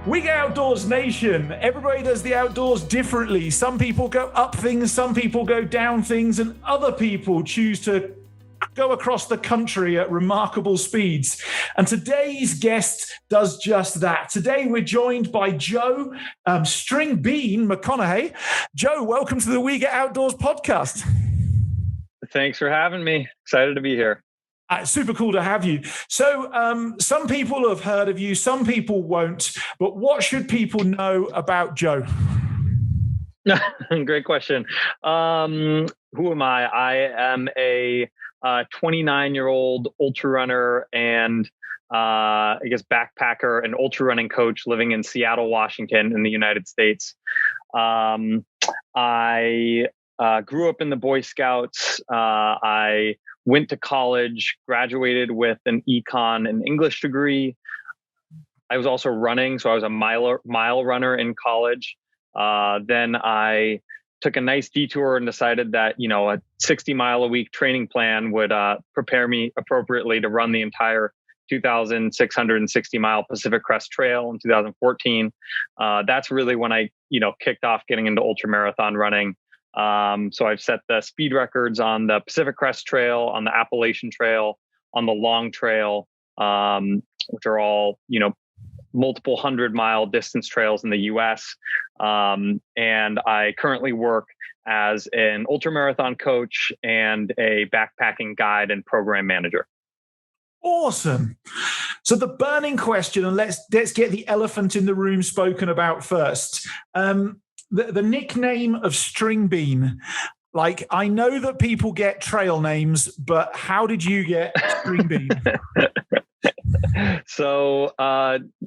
We Get Outdoors Nation. Everybody does the outdoors differently. Some people go up things, some people go down things, and other people choose to go across the country at remarkable speeds. And today's guest does just that. Today we're joined by Joe String Bean McConaughy. Joe, welcome to the We Get Outdoors podcast. Thanks for having me. Excited to be here. Super cool to have you. So some people have heard of you, some people won't, but what should people know about Joe? Great question. Who am I? I am a 29-year-old ultra runner and I guess backpacker and ultra running coach living in Seattle, Washington in the United States. I grew up in the Boy Scouts. I went to college, graduated with an econ and English degree. I was also running, so I was a mile runner in college. Then I took a nice detour and decided that, a 60-mile-a-week training plan would prepare me appropriately to run the entire 2,660-mile Pacific Crest Trail in 2014. That's really when I, kicked off getting into ultramarathon running. So I've set the speed records on the Pacific Crest Trail, on the Appalachian Trail, on the Long Trail, which are all, multiple 100-mile distance trails in the US. And I currently work as an ultramarathon coach and a backpacking guide and program manager. Awesome. So the burning question, and let's get the elephant in the room spoken about first. The nickname of String Bean, like I know that people get trail names, but how did you get String Bean? So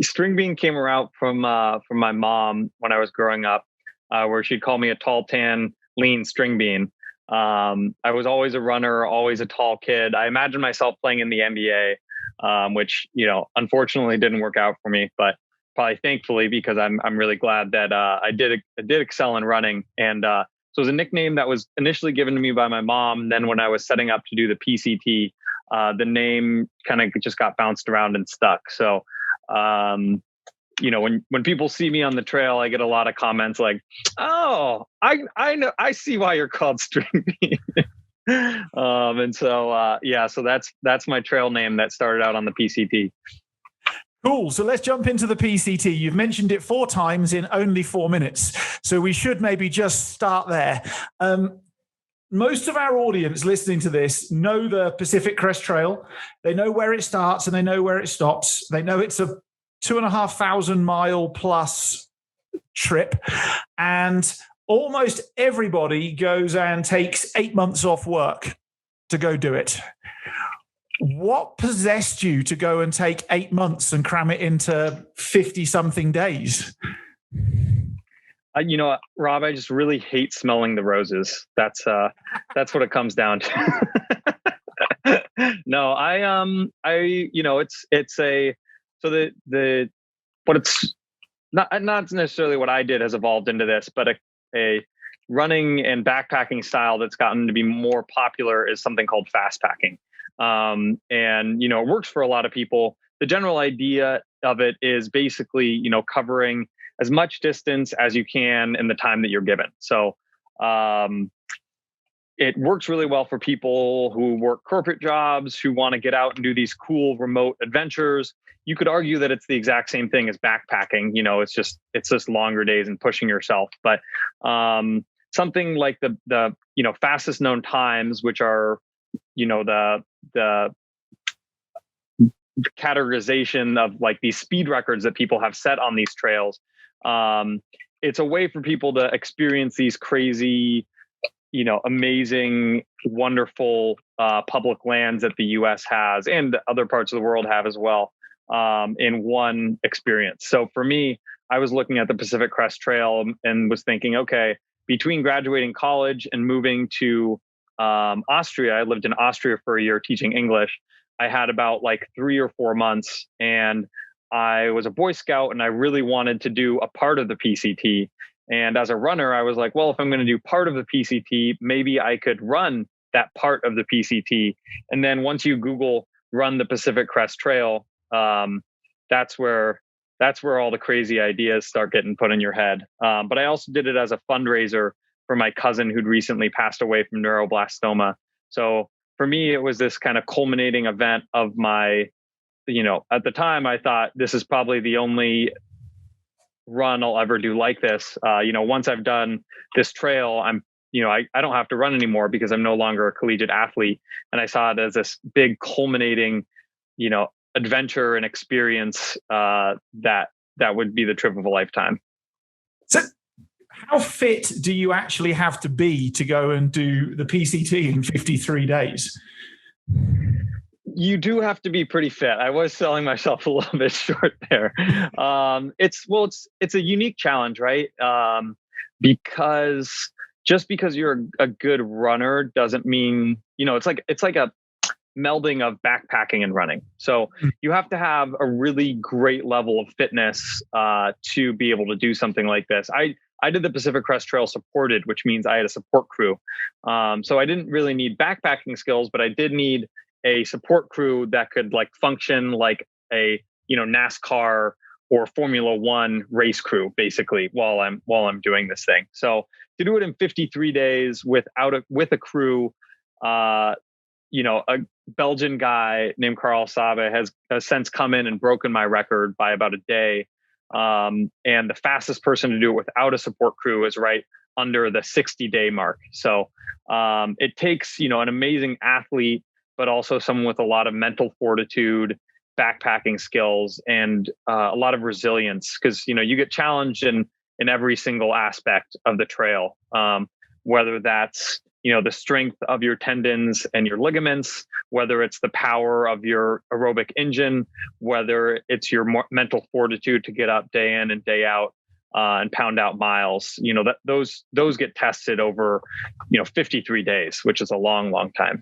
String Bean came around from my mom when I was growing up, where she'd call me a tall, tan, lean String Bean. I was always a runner, always a tall kid. I imagined myself playing in the NBA, which unfortunately didn't work out for me, but probably thankfully, because I'm really glad that I did excel in running. And so it was a nickname that was initially given to me by my mom. Then when I was setting up to do the PCT, the name kind of just got bounced around and stuck. So, when people see me on the trail, I get a lot of comments like, "Oh, I know, I see why you're called String Bean." So that's my trail name that started out on the PCT. Cool. So let's jump into the PCT. You've mentioned it 4 times in only 4 minutes. So we should maybe just start there. Most of our audience listening to this know the Pacific Crest Trail. They know where it starts and they know where it stops. They know it's a 2,500 mile plus trip. And almost everybody goes and takes 8 months off work to go do it. What possessed you to go and take 8 months and cram it into 50-something days? Rob, I just really hate smelling the roses. That's what it comes down to. No, it's not necessarily what I did has evolved into this, but a running and backpacking style that's gotten to be more popular is something called fastpacking. It works for a lot of people. The general idea of it is basically, covering as much distance as you can in the time that you're given. So, it works really well for people who work corporate jobs, who want to get out and do these cool remote adventures. You could argue that it's the exact same thing as backpacking. It's just longer days and pushing yourself. But, something like the fastest known times, which are, the categorization of like these speed records that people have set on these trails. It's a way for people to experience these crazy, amazing, wonderful public lands that the US has and other parts of the world have as well, in one experience. So for me, I was looking at the Pacific Crest Trail and was thinking, okay, between graduating college and moving to Austria, I lived in Austria for a year teaching English. I had about like 3 or 4 months, and I was a Boy Scout and I really wanted to do a part of the PCT. And as a runner, I was like, well, if I'm going to do part of the PCT, maybe I could run that part of the PCT. And then once you Google run the Pacific Crest Trail, that's where that's where all the crazy ideas start getting put in your head. But I also did it as a fundraiser for my cousin who'd recently passed away from neuroblastoma. So for me, it was this kind of culminating event of my, at the time I thought this is probably the only run I'll ever do like this. Once I've done this trail, I don't have to run anymore because I'm no longer a collegiate athlete. And I saw it as this big culminating, adventure and experience that would be the trip of a lifetime. So how fit do you actually have to be to go and do the PCT in 53 days? You do have to be pretty fit. I was selling myself a little bit short there. It's a unique challenge, right? Because just because you're a good runner doesn't mean, it's like a melding of backpacking and running. So you have to have a really great level of fitness to be able to do something like this. I did the Pacific Crest Trail supported, which means I had a support crew. So I didn't really need backpacking skills, but I did need a support crew that could function like a NASCAR or Formula One race crew, basically, while I'm doing this thing. So to do it in 53 days with a crew, a Belgian guy named Carl Save has since come in and broken my record by about a day. And the fastest person to do it without a support crew is right under the 60-day mark. So it takes, an amazing athlete, but also someone with a lot of mental fortitude, backpacking skills, and a lot of resilience. Because, you get challenged in every single aspect of the trail, whether that's, the strength of your tendons and your ligaments, whether it's the power of your aerobic engine, whether it's your mental fortitude to get up day in and day out and pound out miles. Those get tested over, 53 days, which is a long, long time.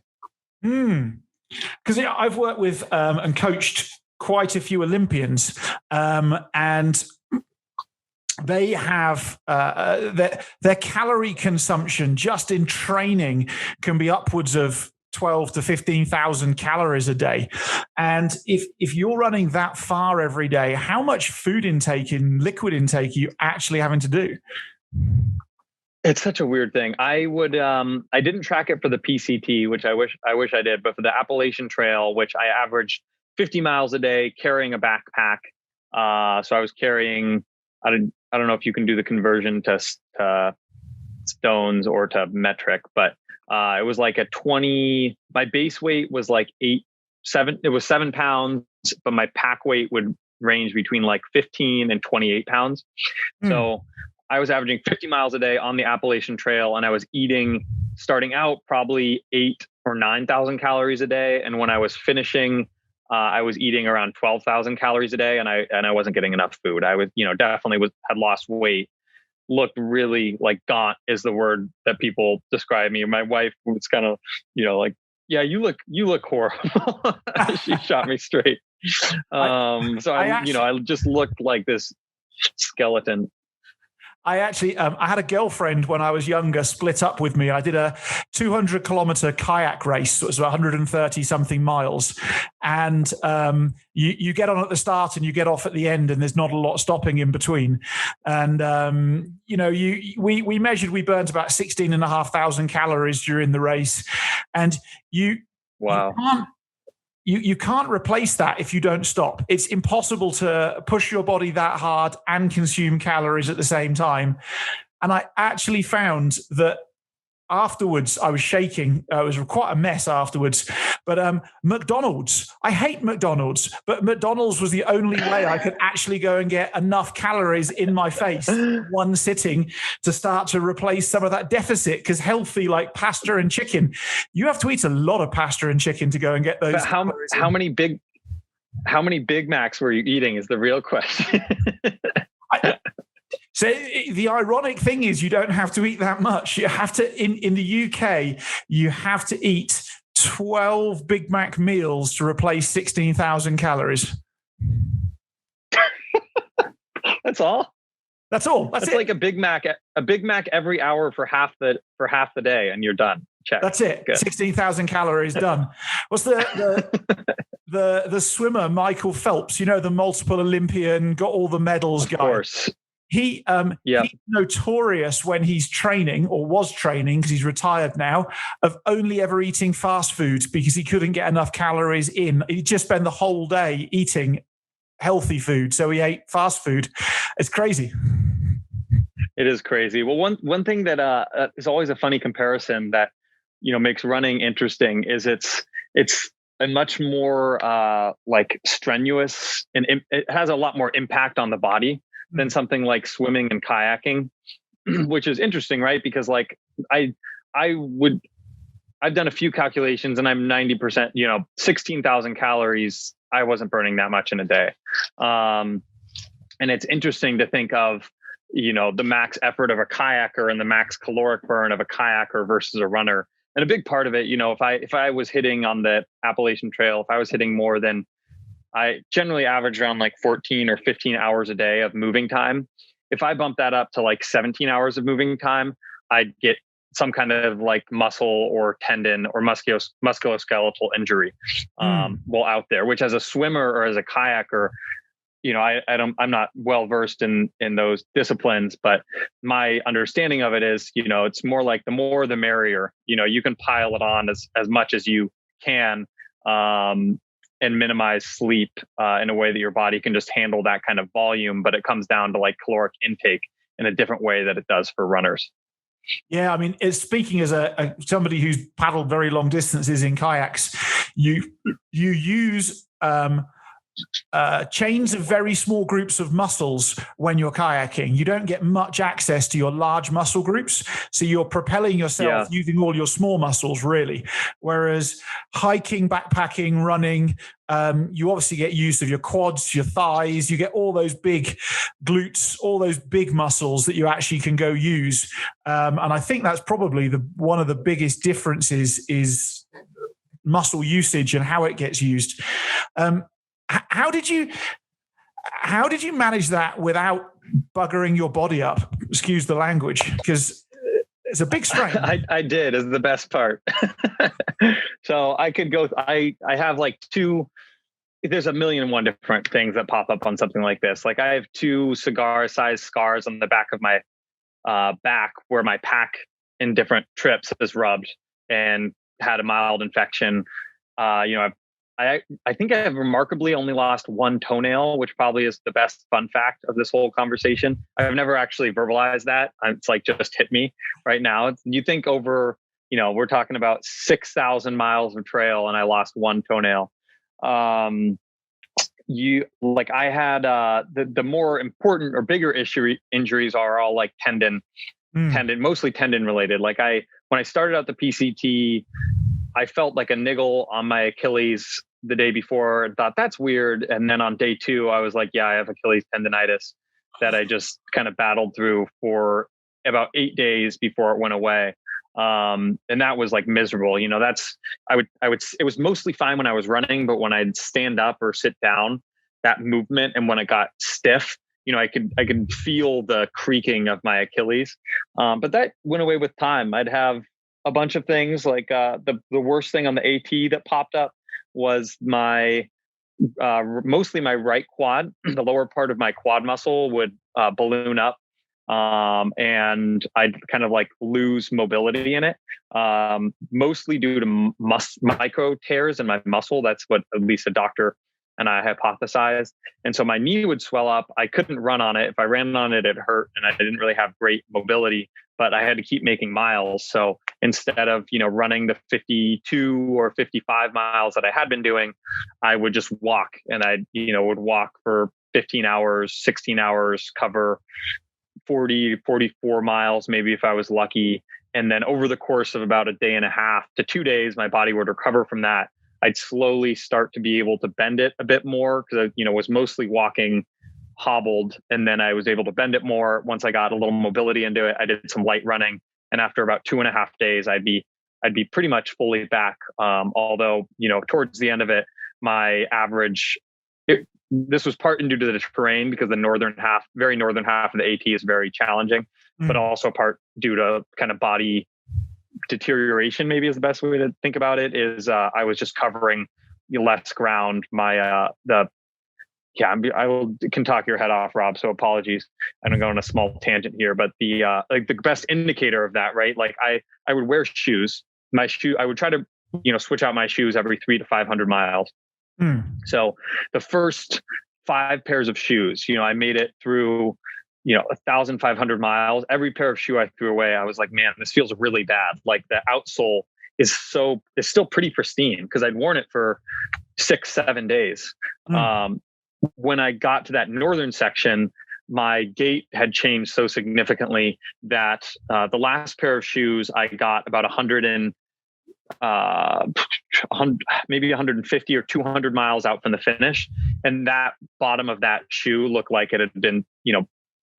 Because I've worked with and coached quite a few Olympians, and they have their calorie consumption just in training can be upwards of 12 to 15,000 calories a day. And if you're running that far every day, how much food intake and liquid intake are you actually having to do? It's such a weird thing. I didn't track it for the PCT, which I wish I did, but for the Appalachian Trail, which I averaged 50 miles a day carrying a backpack. So I was carrying, I don't know if you can do the conversion to stones or to metric, but it was like my base weight was it was 7 pounds, but my pack weight would range between 15 and 28 pounds. So I was averaging 50 miles a day on the Appalachian Trail, and I was eating, starting out, probably 8,000 or 9,000 calories a day. And when I was finishing, I was eating around 12,000 calories a day, and I wasn't getting enough food. I was, definitely had lost weight, looked really gaunt is the word that people describe me. My wife was kind of, yeah, you look horrible. She shot me straight. So I just looked like this skeleton. I actually, I had a girlfriend when I was younger split up with me. I did a 200-kilometer kayak race. So it was 130 something miles. And you get on at the start and you get off at the end, and there's not a lot stopping in between. And, we measured, we burnt about 16,500 calories during the race. And Wow. You can't replace that if you don't stop. It's impossible to push your body that hard and consume calories at the same time. And I actually found that afterwards I was shaking. It was quite a mess afterwards. But McDonald's, I hate McDonald's, but McDonald's was the only way I could actually go and get enough calories in my face in one sitting to start to replace some of that deficit. Because healthy, like pasta and chicken, you have to eat a lot of pasta and chicken to go and get those. But how many Big Macs were you eating is the real question. So the ironic thing is you don't have to eat that much. You have to, in the UK, you have to eat 12 Big Mac meals to replace 16,000 calories. That's all? That's all. That's it. Like a Big Mac every hour for half the day, and you're done. Check. That's it. 16,000 calories done. What's the the swimmer Michael Phelps, the multiple Olympian, got all the medals guy. Of course. He's notorious when he's training, or was training because he's retired now, of only ever eating fast food because he couldn't get enough calories in. He'd just spend the whole day eating healthy food, so he ate fast food. It's crazy. It is crazy. Well, one thing that is always a funny comparison that makes running interesting is it's a much more like strenuous, and it has a lot more impact on the body than something like swimming and kayaking, which is interesting, right? Because like I've done a few calculations, and I'm 90%, 16,000 calories. I wasn't burning that much in a day. And it's interesting to think of, the max effort of a kayaker and the max caloric burn of a kayaker versus a runner. And a big part of it, if I was hitting on the Appalachian Trail, if I was hitting more than, I generally average around like 14 or 15 hours a day of moving time. If I bump that up to like 17 hours of moving time, I'd get some kind of like muscle or tendon or musculoskeletal injury while out there, which as a swimmer or as a kayaker, I'm not well versed in those disciplines, but my understanding of it is, it's more like the more the merrier. You can pile it on as much as you can, and minimize sleep in a way that your body can just handle that kind of volume. But it comes down to like caloric intake in a different way that it does for runners. Yeah, I mean, speaking as somebody who's paddled very long distances in kayaks, you use chains of very small groups of muscles when you're kayaking. You don't get much access to your large muscle groups, so you're propelling yourself using all your small muscles, really. Whereas hiking, backpacking, running, you obviously get use of your quads, your thighs. You get all those big glutes, all those big muscles that you actually can go use. And I think that's probably one of the biggest differences is muscle usage and how it gets used. How did you manage that without buggering your body up? Excuse the language, because it's a big strain. I did, is the best part. So I could go. I have like two. There's a million and one different things that pop up on something like this. Like I have 2 cigar-sized scars on the back of my back where my pack in different trips is rubbed and had a mild infection. I think I have remarkably only lost 1 toenail, which probably is the best fun fact of this whole conversation. I've never actually verbalized that. It's like just hit me right now. You think over, we're talking about 6,000 miles of trail and I lost 1 toenail. I had the more important or bigger injuries are all like tendon, mostly tendon related. Like when I started out the PCT, I felt like a niggle on my Achilles the day before and thought that's weird. And then on day 2, I was like, yeah, I have Achilles tendonitis that I just kind of battled through for about 8 days before it went away. And that was like miserable. It was mostly fine when I was running, but when I'd stand up or sit down, that movement, and when it got stiff, I could feel the creaking of my Achilles. But that went away with time. I'd have a bunch of things like the worst thing on the AT that popped up was mostly my right quad. The lower part of my quad muscle would balloon up, and I'd kind of like lose mobility in it, mostly due to micro tears in my muscle. That's what at least a doctor and I hypothesized. And so my knee would swell up. I couldn't run on it. If I ran on it, it hurt, and I didn't really have great mobility, but I had to keep making miles. So instead of, running the 52 or 55 miles that I had been doing, I would just walk, and I, would walk for 15 hours, 16 hours, cover 40, 44 miles, maybe if I was lucky. And then over the course of about a day and a half to 2 days, my body would recover from that. I'd slowly start to be able to bend it a bit more because I, was mostly walking hobbled, and then I was able to bend it more. Once I got a little mobility into it, I did some light running, and after about 2.5 days, I'd be pretty much fully back. Although, towards the end of it, my average, this was partly due to the terrain because the very northern half of the AT is very challenging, but also part due to kind of body deterioration, maybe is the best way to think about it, is I was just covering less ground. Can talk your head off, Rob. So apologies. I don't go on a small tangent here, but the best indicator of that, right? Like I would wear shoes. I would try to, switch out my shoes every 300 to 500 miles. So the first 5 pairs of shoes, I made it through, 1,500 miles. Every pair of shoe I threw away, I was like, man, this feels really bad. Like the outsole is still pretty pristine because I'd worn it for 6-7 days. When I got to that northern section, my gait had changed so significantly that the last pair of shoes I got about 150 or 200 miles out from the finish, and that bottom of that shoe looked like it had been,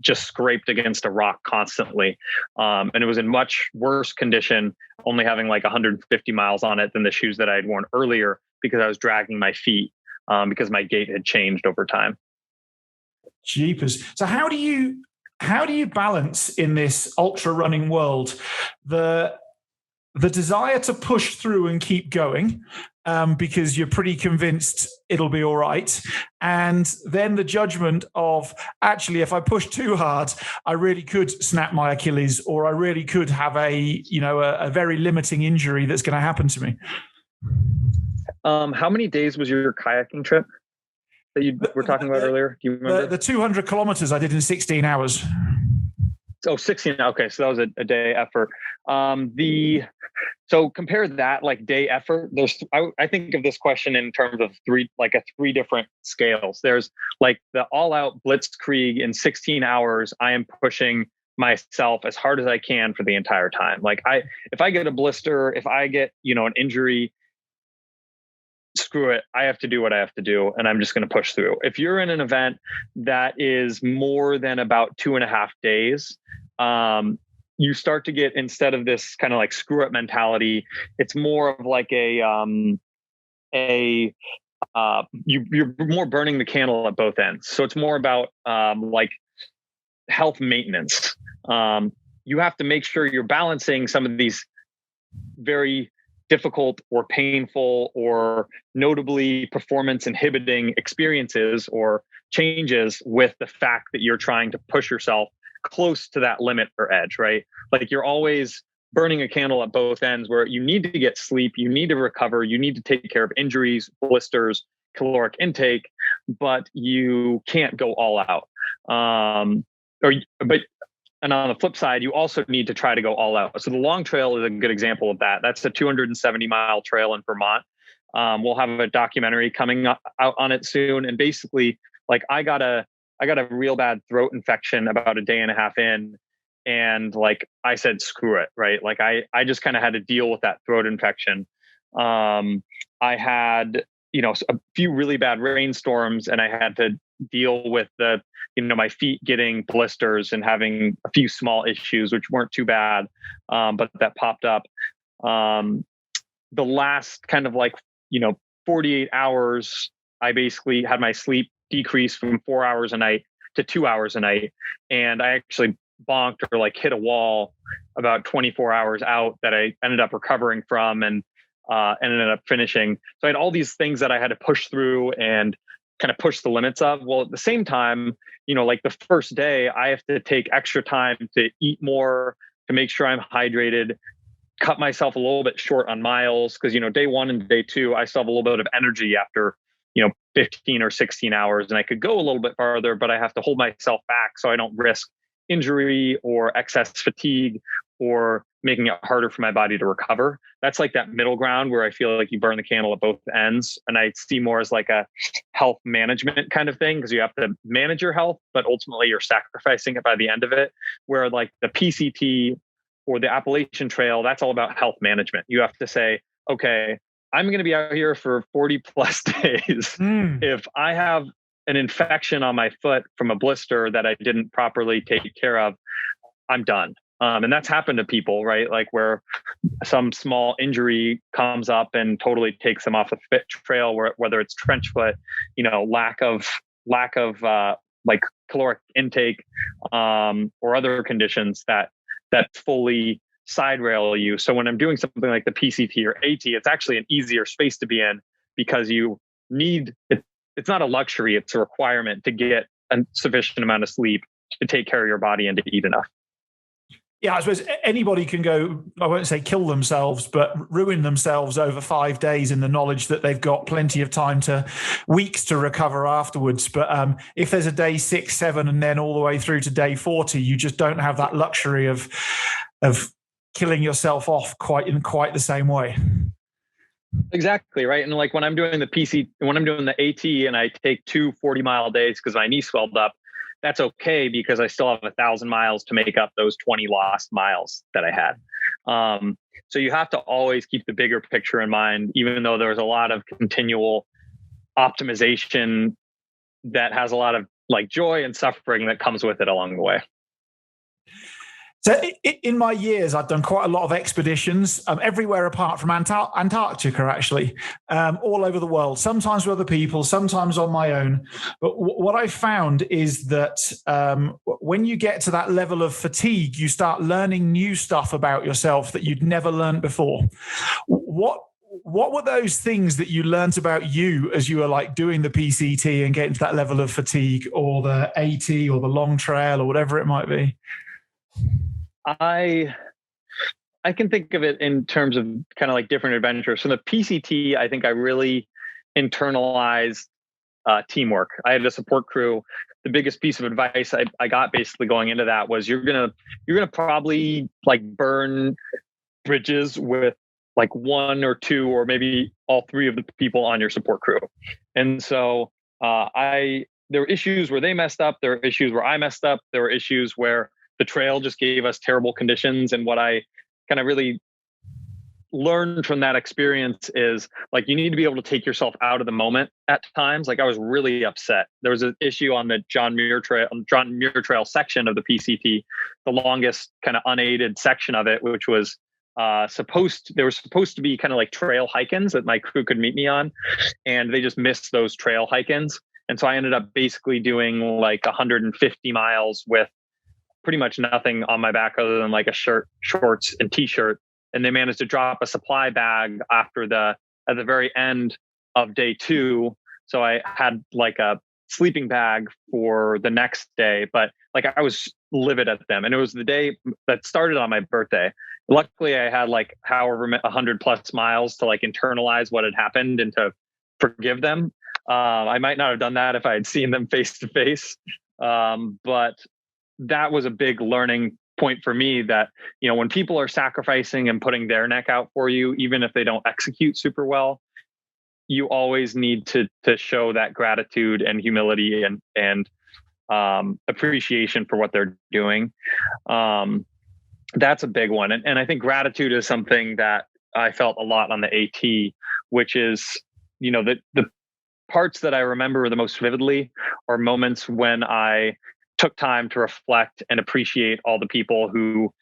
just scraped against a rock constantly, and it was in much worse condition, only having like 150 miles on it than the shoes that I had worn earlier because I was dragging my feet. Because my gait had changed over time. Jeepers. So how do you balance in this ultra running world the desire to push through and keep going because you're pretty convinced it'll be all right, and then the judgment of actually, if I push too hard, I really could snap my Achilles, or I really could have a very limiting injury that's going to happen to me? How many days was your kayaking trip that you were talking about earlier? Do you remember? The 200 kilometers I did in 16 hours. Oh, 16. Okay. So that was a day effort. So compare that like day effort. I think of this question in terms of three different scales. There's like the all out blitzkrieg in 16 hours. I am pushing myself as hard as I can for the entire time. Like if I get a blister, if I get, an injury, screw it. I have to do what I have to do, and I'm just going to push through. If you're in an event that is more than about 2.5 days, you start to get, instead of this kind of like screw up mentality, it's more of like you're more burning the candle at both ends. So it's more about like health maintenance. You have to make sure you're balancing some of these very difficult or painful or notably performance inhibiting experiences or changes with the fact that you're trying to push yourself close to that limit or edge, right? Like you're always burning a candle at both ends where you need to get sleep, you need to recover, you need to take care of injuries, blisters, caloric intake, but you can't go all out. And on the flip side, you also need to try to go all out. So the long trail is a good example of that. That's a 270-mile trail in Vermont. We'll have a documentary coming out on it soon. And basically, like I got a real bad throat infection about a day and a half in, and like I said, screw it, right? Like I just kind of had to deal with that throat infection. I had a few really bad rainstorms, and I had to deal with my feet getting blisters and having a few small issues, which weren't too bad, but that popped up. The last kind of 48 hours, I basically had my sleep decrease from 4 hours a night to 2 hours a night. And I actually bonked or hit a wall about 24 hours out that I ended up recovering from and ended up finishing. So I had all these things that I had to push through and kind of push the limits of. Well, at the same time, the first day, I have to take extra time to eat more, to make sure I'm hydrated, cut myself a little bit short on miles. Cause day 1 and day 2, I still have a little bit of energy after, 15 or 16 hours, and I could go a little bit farther, but I have to hold myself back so I don't risk injury or excess fatigue or making it harder for my body to recover. That's like that middle ground where I feel like you burn the candle at both ends. And I see more as like a health management kind of thing, because you have to manage your health, but ultimately you're sacrificing it by the end of it. Where like the PCT or the Appalachian Trail, that's all about health management. You have to say, okay, I'm going to be out here for 40 plus days. If I have an infection on my foot from a blister that I didn't properly take care of, I'm done. And that's happened to people, right? Like where some small injury comes up and totally takes them off the fit trail, whether it's trench foot, lack of like caloric intake, or other conditions that fully side rail you. So when I'm doing something like the PCT or AT, it's actually an easier space to be in because you need it. It's not a luxury, it's a requirement to get a sufficient amount of sleep to take care of your body and to eat enough. Yeah, I suppose anybody can go, I won't say kill themselves, but ruin themselves over 5 days in the knowledge that they've got plenty of time weeks to recover afterwards. But if there's a day 6, 7, and then all the way through to day 40, you just don't have that luxury of killing yourself off in quite the same way. Exactly, right. And like when I'm doing the AT and I take 2 40-mile days because my knee swelled up, that's okay because I still have 1,000 miles to make up those 20 lost miles that I had. So you have to always keep the bigger picture in mind, even though there's a lot of continual optimization that has a lot of like joy and suffering that comes with it along the way. So in my years, I've done quite a lot of expeditions everywhere apart from Antarctica, actually, all over the world, sometimes with other people, sometimes on my own. But what I found is that when you get to that level of fatigue, you start learning new stuff about yourself that you'd never learned before. What were those things that you learned about you as you were like doing the PCT and getting to that level of fatigue, or the AT or the long trail or whatever it might be? I can think of it in terms of kind of like different adventures. So the PCT, I think I really internalized teamwork. I had a support crew. The biggest piece of advice I got basically going into that was you're gonna probably like burn bridges with like 1 or 2 or maybe all 3 of the people on your support crew. And so there were issues where they messed up. There were issues where I messed up. There were issues where the trail just gave us terrible conditions. And what I kind of really learned from that experience is like, you need to be able to take yourself out of the moment at times. Like I was really upset. There was an issue on the John Muir Trail section of the PCT, the longest kind of unaided section of it, which was there was supposed to be kind of like trail hike-ins that my crew could meet me on. And they just missed those trail hike-ins. And so I ended up basically doing like 150 miles with pretty much nothing on my back other than like a shirt, shorts, and t-shirt. And they managed to drop a supply bag at the very end of day 2. So I had like a sleeping bag for the next day, but like I was livid at them. And it was the day that started on my birthday. Luckily I had like 100 plus miles to like internalize what had happened and to forgive them. I might not have done that if I had seen them face to face. But that was a big learning point for me that, you know, when people are sacrificing and putting their neck out for you, even if they don't execute super well, you always need to show that gratitude and humility and appreciation for what they're doing. That's a big one. And I think gratitude is something that I felt a lot on the AT, which is, you know, the parts that I remember the most vividly are moments when I took time to reflect and appreciate all the people who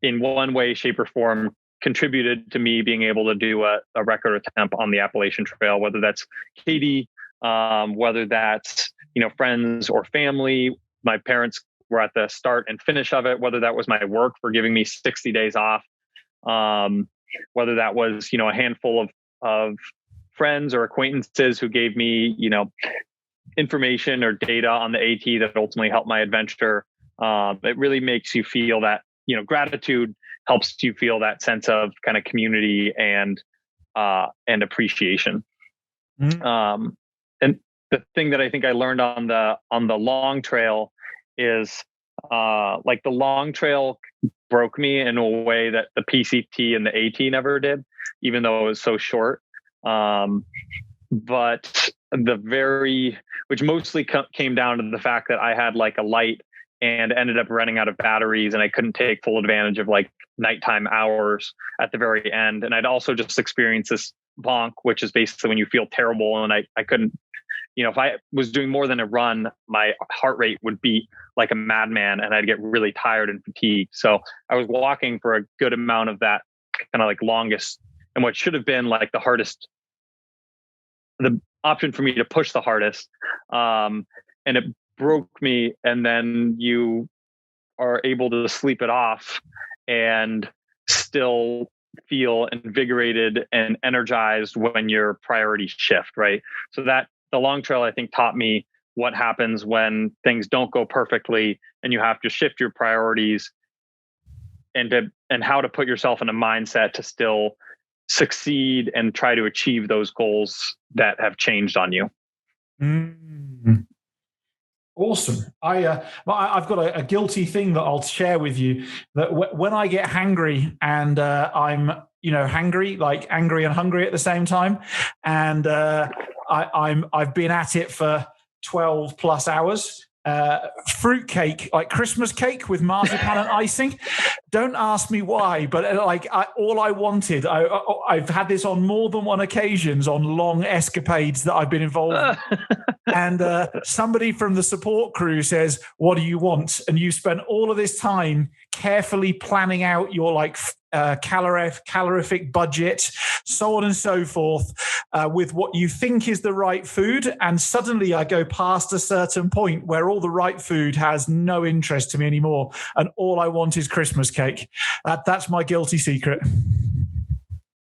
in one way, shape, or form contributed to me being able to do a record attempt on the Appalachian Trail, whether that's Katie, whether that's, you know, friends or family. My parents were at the start and finish of it, whether that was my work for giving me 60 days off, whether that was, you know, a handful of friends or acquaintances who gave me, you know, information or data on the AT that ultimately helped my adventure. It really makes you feel that, you know, gratitude helps you feel that sense of kind of community and appreciation. Mm-hmm. And the thing that I think I learned on the long trail is like the long trail broke me in a way that the PCT and the AT never did, even though it was so short. But which mostly came down to the fact that I had like a light and ended up running out of batteries and I couldn't take full advantage of like nighttime hours at the very end. And I'd also just experienced this bonk, which is basically when you feel terrible. And I couldn't, you know, if I was doing more than a run, my heart rate would beat like a madman and I'd get really tired and fatigued. So I was walking for a good amount of that kind of like longest and what should have been like the hardest, the option for me to push the hardest. And it broke me. And then you are able to sleep it off and still feel invigorated and energized when your priorities shift, right? So that the long trail, I think, taught me what happens when things don't go perfectly and you have to shift your priorities and how to put yourself in a mindset to still succeed and try to achieve those goals that have changed on you. Mm. Awesome. I've got a guilty thing that I'll share with you, that when I get hangry and I'm hangry, like angry and hungry at the same time, and I've been at it for 12 plus hours. Fruit cake, like Christmas cake with marzipan and icing. Don't ask me why, but all I wanted, I've had this on more than one occasions on long escapades that I've been involved in. And somebody from the support crew says, "What do you want?" And you spent all of this time carefully planning out your calorific budget, so on and so forth, with what you think is the right food. And suddenly I go past a certain point where all the right food has no interest to me anymore. And all I want is Christmas cake. That's my guilty secret.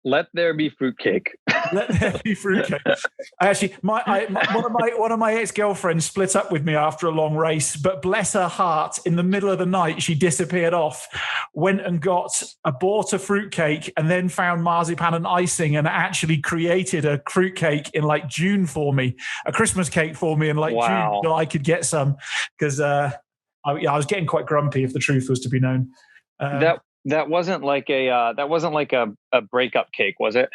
Let there be fruitcake. Let there be fruitcake. Actually, one of my ex-girlfriends split up with me after a long race, but bless her heart, in the middle of the night, she disappeared off, went and bought a fruitcake, and then found marzipan and icing, and actually created a fruitcake in like June for me, a Christmas cake for me in like June, so I could get some, because I was getting quite grumpy, if the truth was to be known. That wasn't like a breakup cake, was it?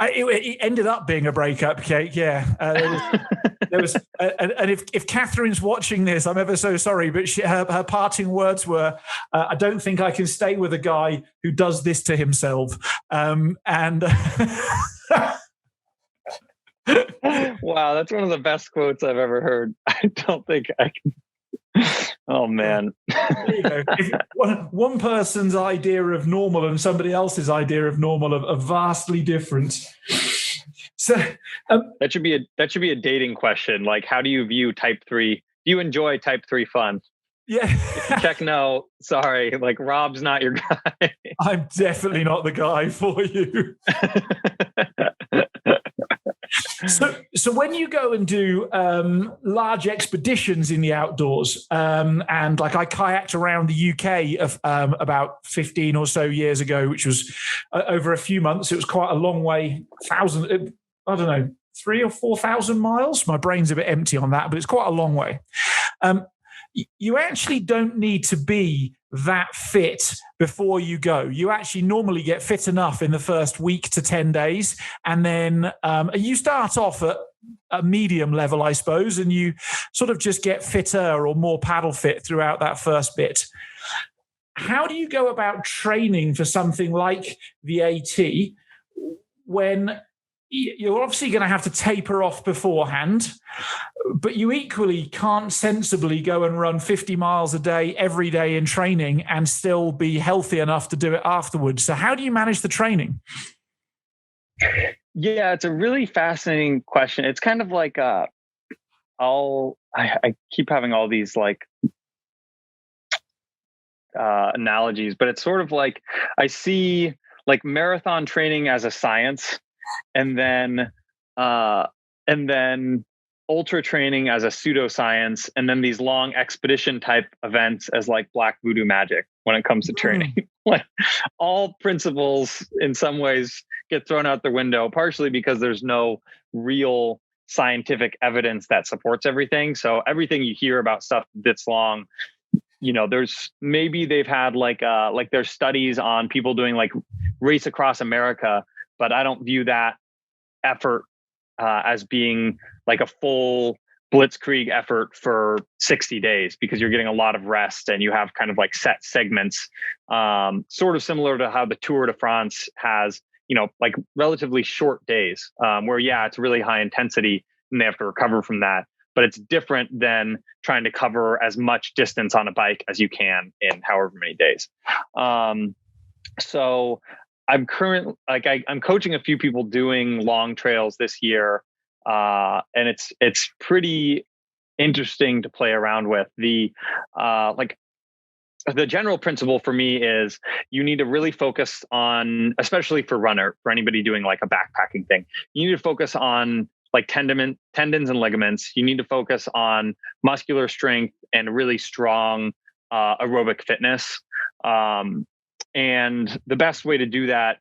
It ended up being a breakup cake, yeah. There was, and if Catherine's watching this, I'm ever so sorry, but her parting words were, "I don't think I can stay with a guy who does this to himself." And wow, that's one of the best quotes I've ever heard. I don't think I can. Oh man. There you go. One person's idea of normal and somebody else's idea of normal are vastly different. So that should be a dating question. Like, how do you view type 3? Do you enjoy type 3 fun? Yeah. Check no. Sorry. Like, Rob's not your guy. I'm definitely not the guy for you. So when you go and do large expeditions in the outdoors, and like I kayaked around the UK about 15 or so years ago, which was over a few months. It was quite a long way, 3,000 or 4,000 miles. My brain's a bit empty on that, but it's quite a long way. You actually don't need to be that fit before you go. You actually normally get fit enough in the first week to 10 days. And then you start off at a medium level, I suppose, and you sort of just get fitter or more paddle fit throughout that first bit. How do you go about training for something like the AT when you're obviously going to have to taper off beforehand, but you equally can't sensibly go and run 50 miles a day every day in training and still be healthy enough to do it afterwards? So how do you manage the training? Yeah, it's a really fascinating question. It's kind of like I keep having all these like analogies, but it's sort of like I see like marathon training as a science, and then ultra training as a pseudoscience, and then these long expedition type events as like black voodoo magic when it comes to training. Like all principles in some ways get thrown out the window, partially because there's no real scientific evidence that supports everything. So everything you hear about stuff that's long, there's maybe they've had like there's studies on people doing like race across America, but I don't view that effort as being like a full blitzkrieg effort for 60 days, because you're getting a lot of rest and you have kind of like set segments, sort of similar to how the Tour de France has, like relatively short days, where, it's really high intensity and they have to recover from that. But it's different than trying to cover as much distance on a bike as you can in however many days. So I'm I'm coaching a few people doing long trails this year. And it's pretty interesting to play around with. the general principle for me is you need to really focus on, especially for anybody doing like a backpacking thing, you need to focus on like tendons and ligaments. You need to focus on muscular strength and really strong aerobic fitness. And the best way to do that,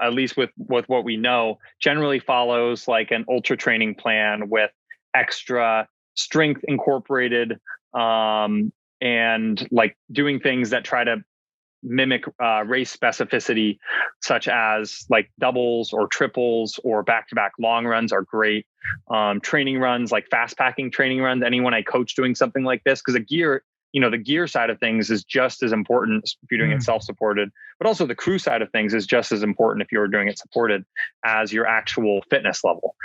at least with what we know, generally follows like an ultra training plan with extra strength incorporated, and like doing things that try to mimic race specificity, such as like doubles or triples or back-to-back long runs are great. Training runs, like fast-packing training runs, anyone I coach doing something like this, because the gear side of things is just as important if you're doing it self-supported, but also the crew side of things is just as important if you're doing it supported as your actual fitness level.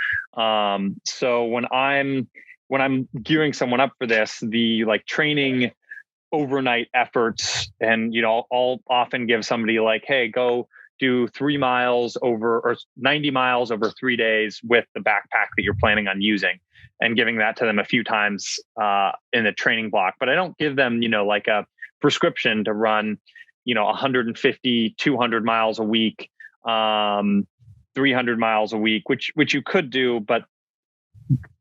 So when I'm gearing someone up for this, the like training overnight efforts, and I'll often give somebody like, hey, go do 3 miles or 90 miles over 3 days with the backpack that you're planning on using, and giving that to them a few times in the training block. But I don't give them like a prescription to run 150 200 miles a week, 300 miles a week, which you could do, but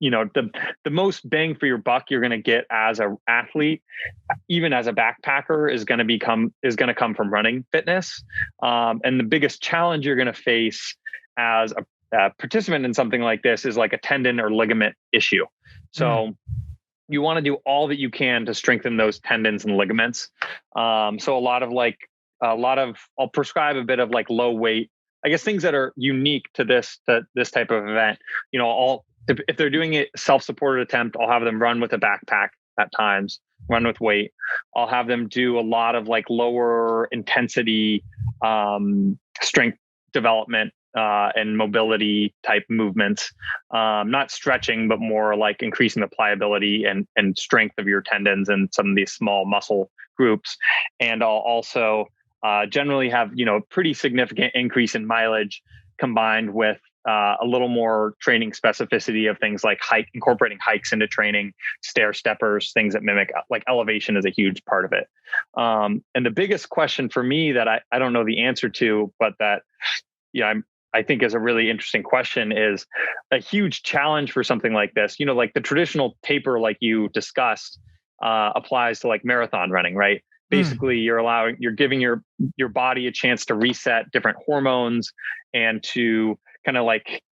the most bang for your buck you're going to get as an athlete, even as a backpacker, is going to come from running fitness. And the biggest challenge you're going to face as a participant in something like this is like a tendon or ligament issue. So you want to do all that you can to strengthen those tendons and ligaments. So I'll prescribe a bit of like low weight, I guess, things that are unique to this type of event. If they're doing a self-supported attempt, I'll have them run with a backpack at times, run with weight. I'll have them do a lot of like lower intensity strength development and mobility type movements, not stretching, but more like increasing the pliability and strength of your tendons and some of these small muscle groups. And I'll also generally have, pretty significant increase in mileage combined with a little more training specificity of things like incorporating hikes into training, stair steppers, things that mimic, like elevation is a huge part of it. And the biggest question for me that I don't know the answer to, but that, I think is a really interesting question, is a huge challenge for something like this. Like the traditional taper, like you discussed, applies to like marathon running, right? Basically, you're giving your body a chance to reset different hormones and to kind of like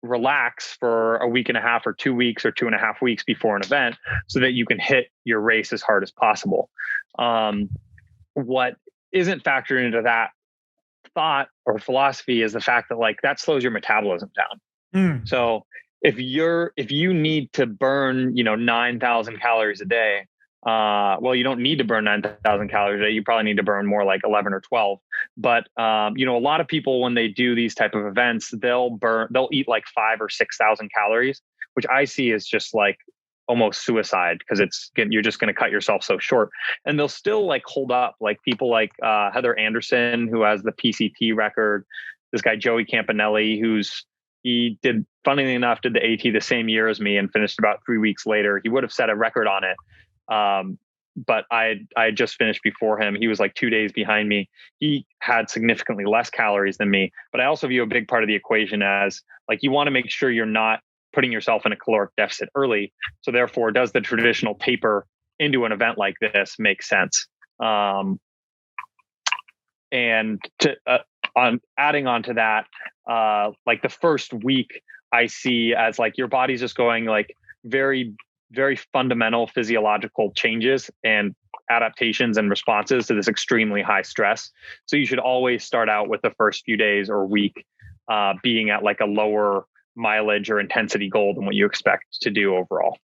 relax for a week and a half or 2 weeks or 2.5 weeks before an event, so that you can hit your race as hard as possible. What isn't factored into that thought or philosophy is the fact that like that slows your metabolism down. So if you need to burn 9,000 calories a day, well, you don't need to burn 9,000 calories a day. You probably need to burn more like 11 or 12. But a lot of people, when they do these type of events, they'll eat like 5,000 or 6,000 calories, which I see as just like almost suicide, because you're just going to cut yourself so short. And they'll still like hold up, like people like Heather Anderson, who has the PCT record. This guy Joey Campanelli, funnily enough, did the AT the same year as me and finished about 3 weeks later. He would have set a record on it. But I had just finished before him. He was like 2 days behind me. He had significantly less calories than me. But I also view a big part of the equation as like, you want to make sure you're not putting yourself in a caloric deficit early. So therefore, does the traditional taper into an event like this make sense? And on adding on to that, like the first week I see as like your body's just going like very, very fundamental physiological changes and adaptations and responses to this extremely high stress. So you should always start out with the first few days or week being at like a lower mileage or intensity goal than what you expect to do overall.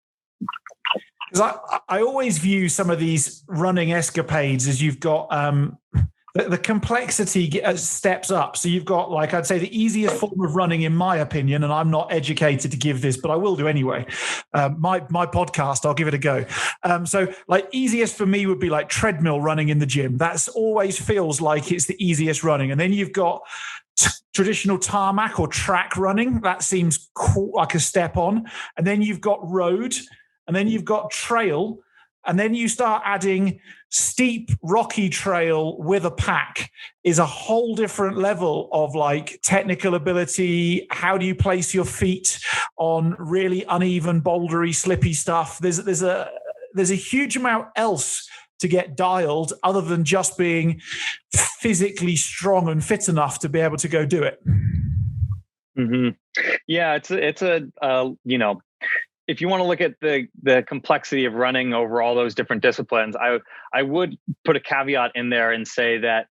Because I always view some of these running escapades as you've got the complexity steps up. So you've got, like, I'd say the easiest form of running, in my opinion, and I'm not educated to give this, but I will do anyway. My podcast, I'll give it a go. So like easiest for me would be like treadmill running in the gym. That's always feels like it's the easiest running. And then you've got traditional tarmac or track running. That seems cool, like a step on. And then you've got road, and then you've got trail. And then you start adding steep, rocky trail with a pack is a whole different level of like technical ability. How do you place your feet on really uneven, bouldery, slippy stuff? There's a huge amount else to get dialed other than just being physically strong and fit enough to be able to go do it. Mm-hmm. Yeah, it's a if you want to look at the complexity of running over all those different disciplines, I would put a caveat in there and say that,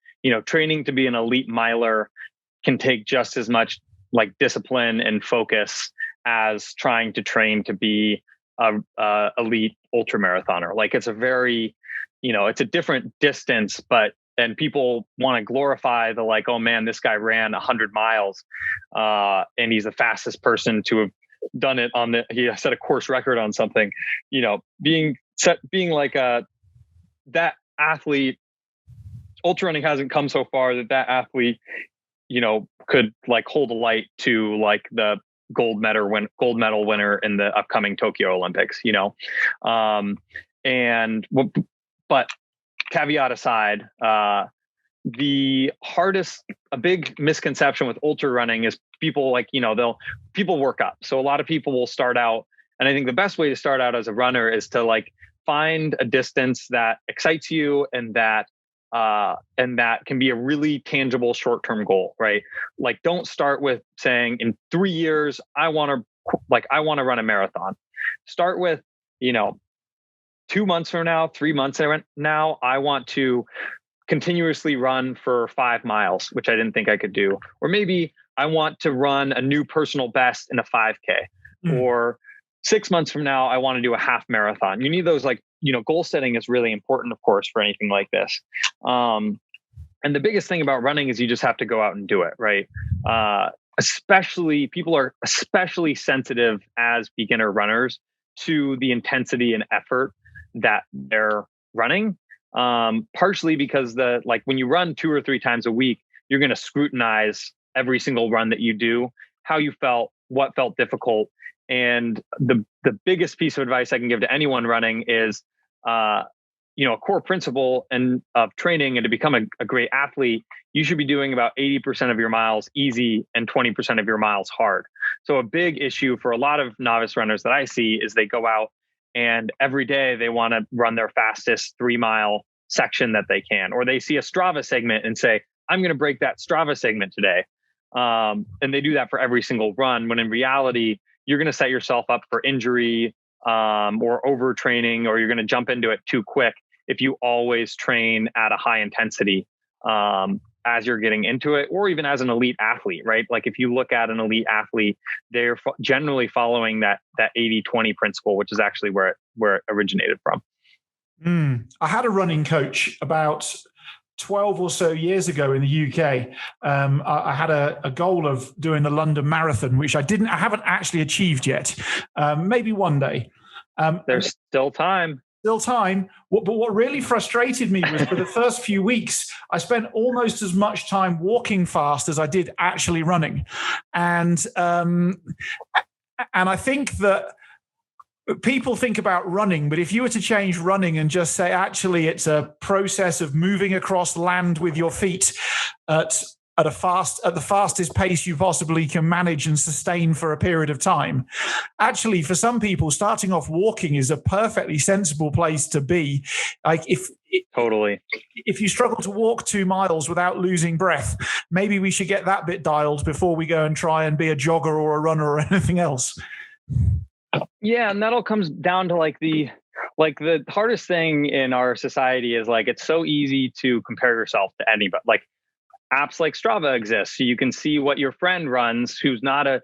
training to be an elite miler can take just as much like discipline and focus as trying to train to be a elite ultramarathoner. Like it's a very, it's a different distance, and people want to glorify the like, oh man, this guy ran 100 miles and he's the fastest person to have done it he set a course record on something, being like that athlete. Ultra running hasn't come so far that athlete, could like hold a light to like the gold medal winner in the upcoming Tokyo Olympics, but caveat aside, a big misconception with ultra running is people like, people work up. So a lot of people will start out, and I think the best way to start out as a runner is to like find a distance that excites you and that can be a really tangible short-term goal, right? Like don't start with saying in 3 years, I want to run a marathon. Start with, 2 months from now, 3 months from now, I want to continuously run for 5 miles, which I didn't think I could do. Or maybe I want to run a new personal best in a 5K. Or 6 months from now, I want to do a half marathon. You need those like, goal setting is really important, of course, for anything like this. And the biggest thing about running is you just have to go out and do it, right? People are especially sensitive as beginner runners to the intensity and effort that they're running. Partially because when you run 2 or 3 times a week, you're going to scrutinize every single run that you do, how you felt, what felt difficult. And the biggest piece of advice I can give to anyone running is, a core principle of training and to become a great athlete, you should be doing about 80% of your miles easy and 20% of your miles hard. So a big issue for a lot of novice runners that I see is they go out and every day they want to run their fastest 3-mile section that they can, or they see a Strava segment and say, I'm going to break that Strava segment today. And they do that for every single run, when in reality, you're going to set yourself up for injury or overtraining, or you're going to jump into it too quick if you always train at a high intensity as you're getting into it, or even as an elite athlete, right? Like if you look at an elite athlete, they're generally following that 80-20 principle, which is actually where it originated from. I had a running coach about 12 or so years ago in the UK. I had a goal of doing the London Marathon, which I haven't actually achieved yet. Maybe one day. There's still time. But what really frustrated me was for the first few weeks, I spent almost as much time walking fast as I did actually running. And I think that people think about running, but if you were to change running and just say, actually, it's a process of moving across land with your feet at the fastest pace you possibly can manage and sustain for a period of time. Actually, for some people, starting off walking is a perfectly sensible place to be. Like if you struggle to walk 2 miles without losing breath, maybe we should get that bit dialed before we go and try and be a jogger or a runner or anything else. Yeah, and that all comes down to the hardest thing in our society is like it's so easy to compare yourself to anybody. Like apps like Strava exist, so you can see what your friend runs who's not a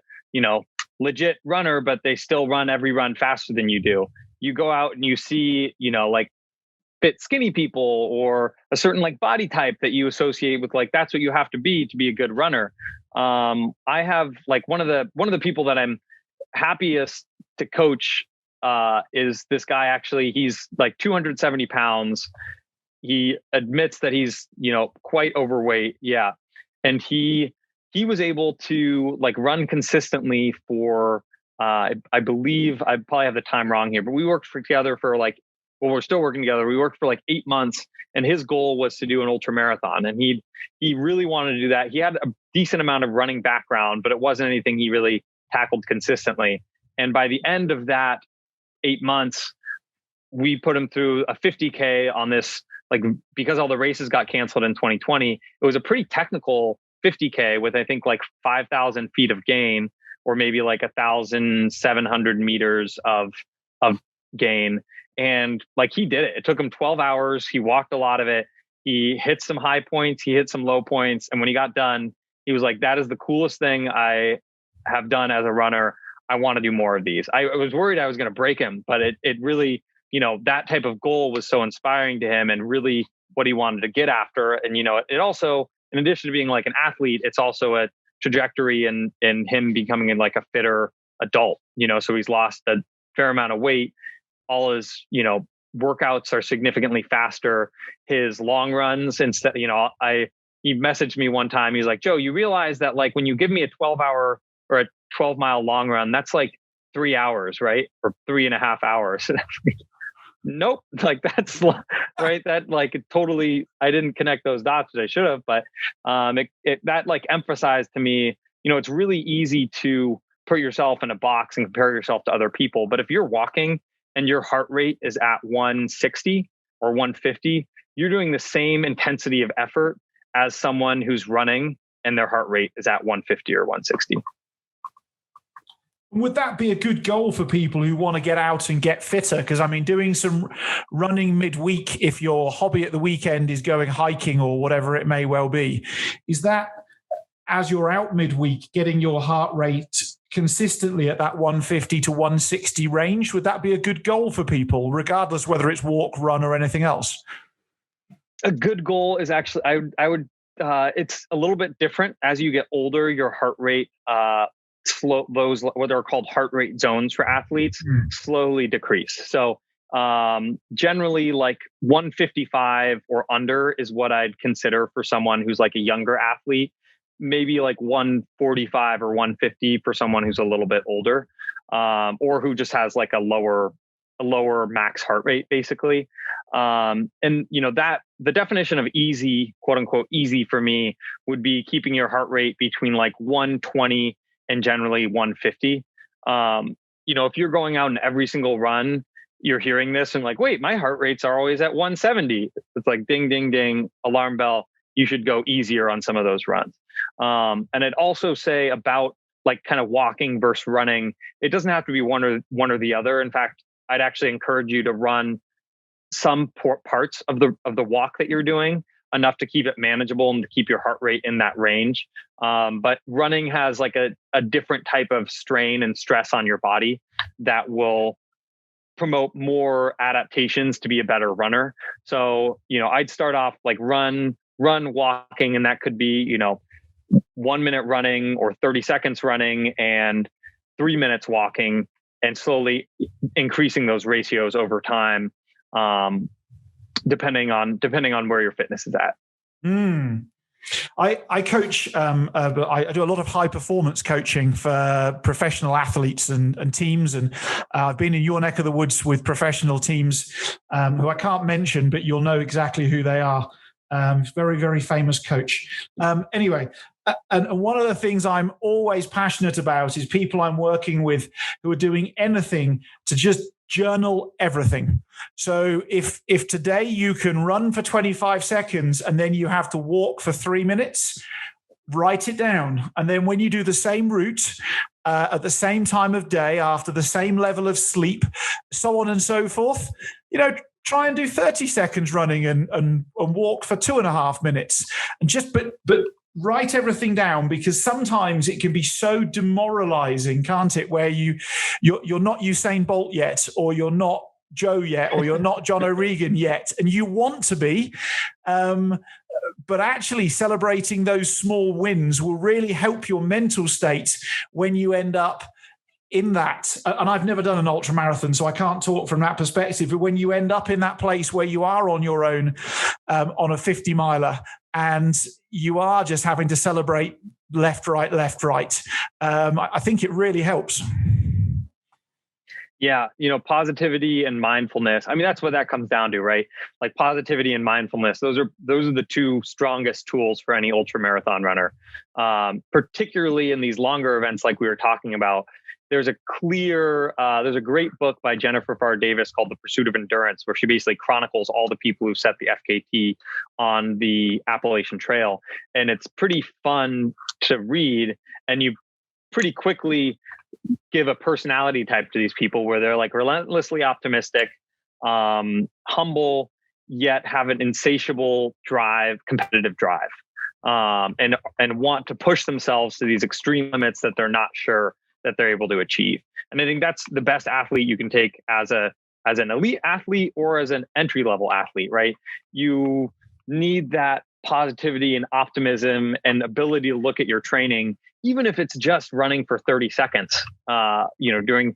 legit runner, but they still run every run faster than you do. You go out and you see like fit skinny people or a certain like body type that you associate with, like that's what you have to be a good runner. I have like one of the people that I'm happiest to coach is this guy. Actually, he's like 270 pounds. He admits that he's, quite overweight. Yeah. And he was able to like run consistently for, I believe I probably have the time wrong here, but we worked together for like well, we're still working together. We worked for like 8 months, and his goal was to do an ultra marathon, and he really wanted to do that. He had a decent amount of running background, but it wasn't anything he really tackled consistently. And by the end of that 8 months, we put him through a 50K on this, like, because all the races got canceled in 2020, it was a pretty technical 50K with, I think, like 5,000 feet of gain, or maybe like 1,700 meters of gain. And like, he did it. It took him 12 hours. He walked a lot of it. He hit some high points. He hit some low points. And when he got done, he was like, that is the coolest thing I have done as a runner. I want to do more of these. I was worried I was going to break him, but it really, that type of goal was so inspiring to him and really what he wanted to get after. And, it also, in addition to being like an athlete, it's also a trajectory in him becoming like a fitter adult, so he's lost a fair amount of weight. All his, workouts are significantly faster. His long runs, instead, he messaged me one time. He's like, Joe, you realize that like when you give me a 12-hour or a 12-mile long run, that's like 3 hours, right? Or 3.5 hours. Nope. Like that's right. That like totally, I didn't connect those dots as I should have, but that like emphasized to me, it's really easy to put yourself in a box and compare yourself to other people. But if you're walking and your heart rate is at 160 or 150, you're doing the same intensity of effort as someone who's running and their heart rate is at 150 or 160. Would that be a good goal for people who want to get out and get fitter? Because I mean, doing some running midweek, if your hobby at the weekend is going hiking or whatever it may well be, is that as you're out midweek, getting your heart rate consistently at that 150 to 160 range? Would that be a good goal for people, regardless whether it's walk, run, or anything else? A good goal is actually, I would, it's a little bit different. As you get older, your heart rate, those what are called heart rate zones for athletes slowly decrease. So generally like 155 or under is what I'd consider for someone who's like a younger athlete, maybe like 145 or 150 for someone who's a little bit older, or who just has like a lower max heart rate basically. And that the definition of easy, quote unquote, easy for me would be keeping your heart rate between like 120 and generally 150. If you're going out in every single run, you're hearing this and like, wait, my heart rates are always at 170. It's like ding, ding, ding, alarm bell. You should go easier on some of those runs. And I'd also say about like kind of walking versus running, it doesn't have to be one or the other. In fact, I'd actually encourage you to run some parts of the walk that you're doing, enough to keep it manageable and to keep your heart rate in that range. But running has like a different type of strain and stress on your body that will promote more adaptations to be a better runner. So, I'd start off like run, walking, and that could be, 1 minute running or 30 seconds running and 3 minutes walking, and slowly increasing those ratios over time. Depending on where your fitness is at. I coach, I do a lot of high performance coaching for professional athletes and teams. And I've been in your neck of the woods with professional teams who I can't mention, but you'll know exactly who they are. Very, very famous coach. Anyway, and one of the things I'm always passionate about is people I'm working with who are doing anything to just journal everything. So if today you can run for 25 seconds and then you have to walk for 3 minutes, write it down. And then when you do the same route at the same time of day, after the same level of sleep, so on and so forth, try and do 30 seconds running and walk for 2.5 minutes. And just but write everything down, because sometimes it can be so demoralizing, can't it? Where you're not Usain Bolt yet, or you're not Joe yet, or you're not John O'Regan yet, and you want to be. But actually celebrating those small wins will really help your mental state when you end up in that. And I've never done an ultra marathon, so I can't talk from that perspective. But when you end up in that place where you are on your own on a 50 miler, and you are just having to celebrate left, right. I think it really helps. Yeah, positivity and mindfulness. I mean, that's what that comes down to, right? Like positivity and mindfulness. Those are the two strongest tools for any ultra marathon runner. Particularly in these longer events, like we were talking about. There's a great book by Jennifer Farr Davis called The Pursuit of Endurance, where she basically chronicles all the people who set the FKT on the Appalachian Trail, and it's pretty fun to read. And you pretty quickly give a personality type to these people where they're like relentlessly optimistic, humble, yet have an insatiable drive, competitive drive, and want to push themselves to these extreme limits that they're not sure that they're able to achieve. And I think that's the best athlete you can take as an elite athlete or as an entry level athlete, right? You need that positivity and optimism and ability to look at your training, even if it's just running for 30 seconds, running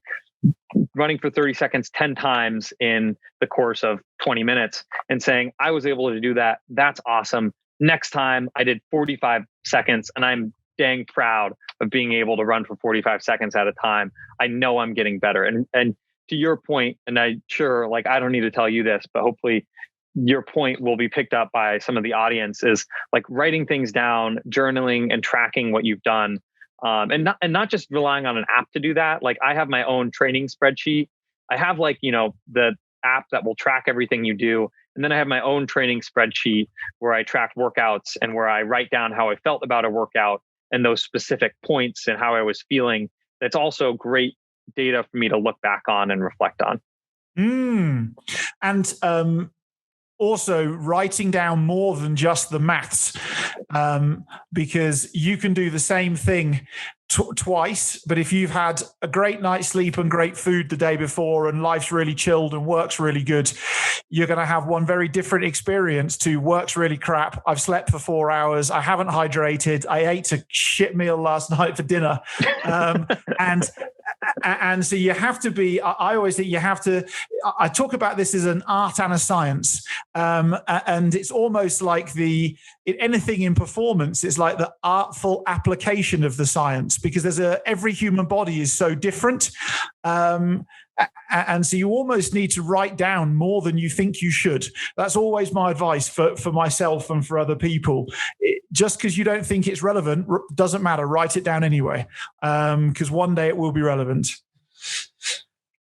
for 30 seconds 10 times in the course of 20 minutes and saying, I was able to do that. That's awesome. Next time I did 45 seconds and I'm dang proud of being able to run for 45 seconds at a time. I know I'm getting better. And to your point, and I'm sure, like, I don't need to tell you this, but hopefully your point will be picked up by some of the audience, is like writing things down, journaling and tracking what you've done. And not just relying on an app to do that. Like I have my own training spreadsheet. I have the app that will track everything you do. And then I have my own training spreadsheet where I track workouts and where I write down how I felt about a workout and those specific points and how I was feeling. That's also great data for me to look back on and reflect on. And also writing down more than just the maths, because you can do the same thing twice, but if you've had a great night's sleep and great food the day before and life's really chilled and work's really good, you're going to have one very different experience to work's really crap. I've slept for 4 hours. I haven't hydrated. I ate a shit meal last night for dinner. And so you have to be, I always think you have to, I talk about this as an art and a science. And it's almost like anything in performance is like the artful application of the science, because every human body is so different. And so you almost need to write down more than you think you should. That's always my advice for myself and for other people. Just because you don't think it's relevant doesn't matter. Write it down anyway, because one day it will be relevant.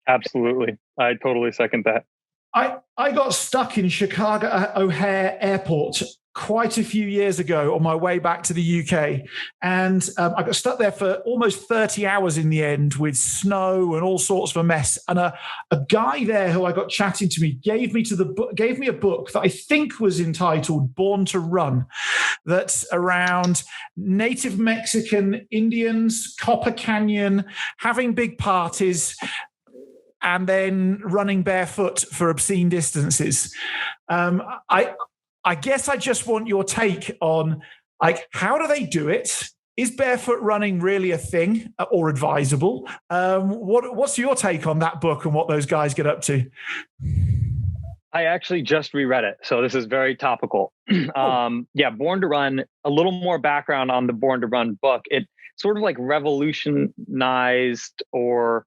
Absolutely. I totally second that. I got stuck in Chicago O'Hare Airport quite a few years ago on my way back to the UK. And I got stuck there for almost 30 hours in the end with snow and all sorts of a mess. And a guy there who I got chatting to me gave me a book that I think was entitled Born to Run, that's around native Mexican Indians, Copper Canyon, having big parties, and then running barefoot for obscene distances. I guess I just want your take on, like, how do they do it? Is barefoot running really a thing or advisable? What's your take on that book and what those guys get up to? I actually just reread it, so this is very topical. Yeah, Born to Run, a little more background on the Born to Run book. It sort of like revolutionized or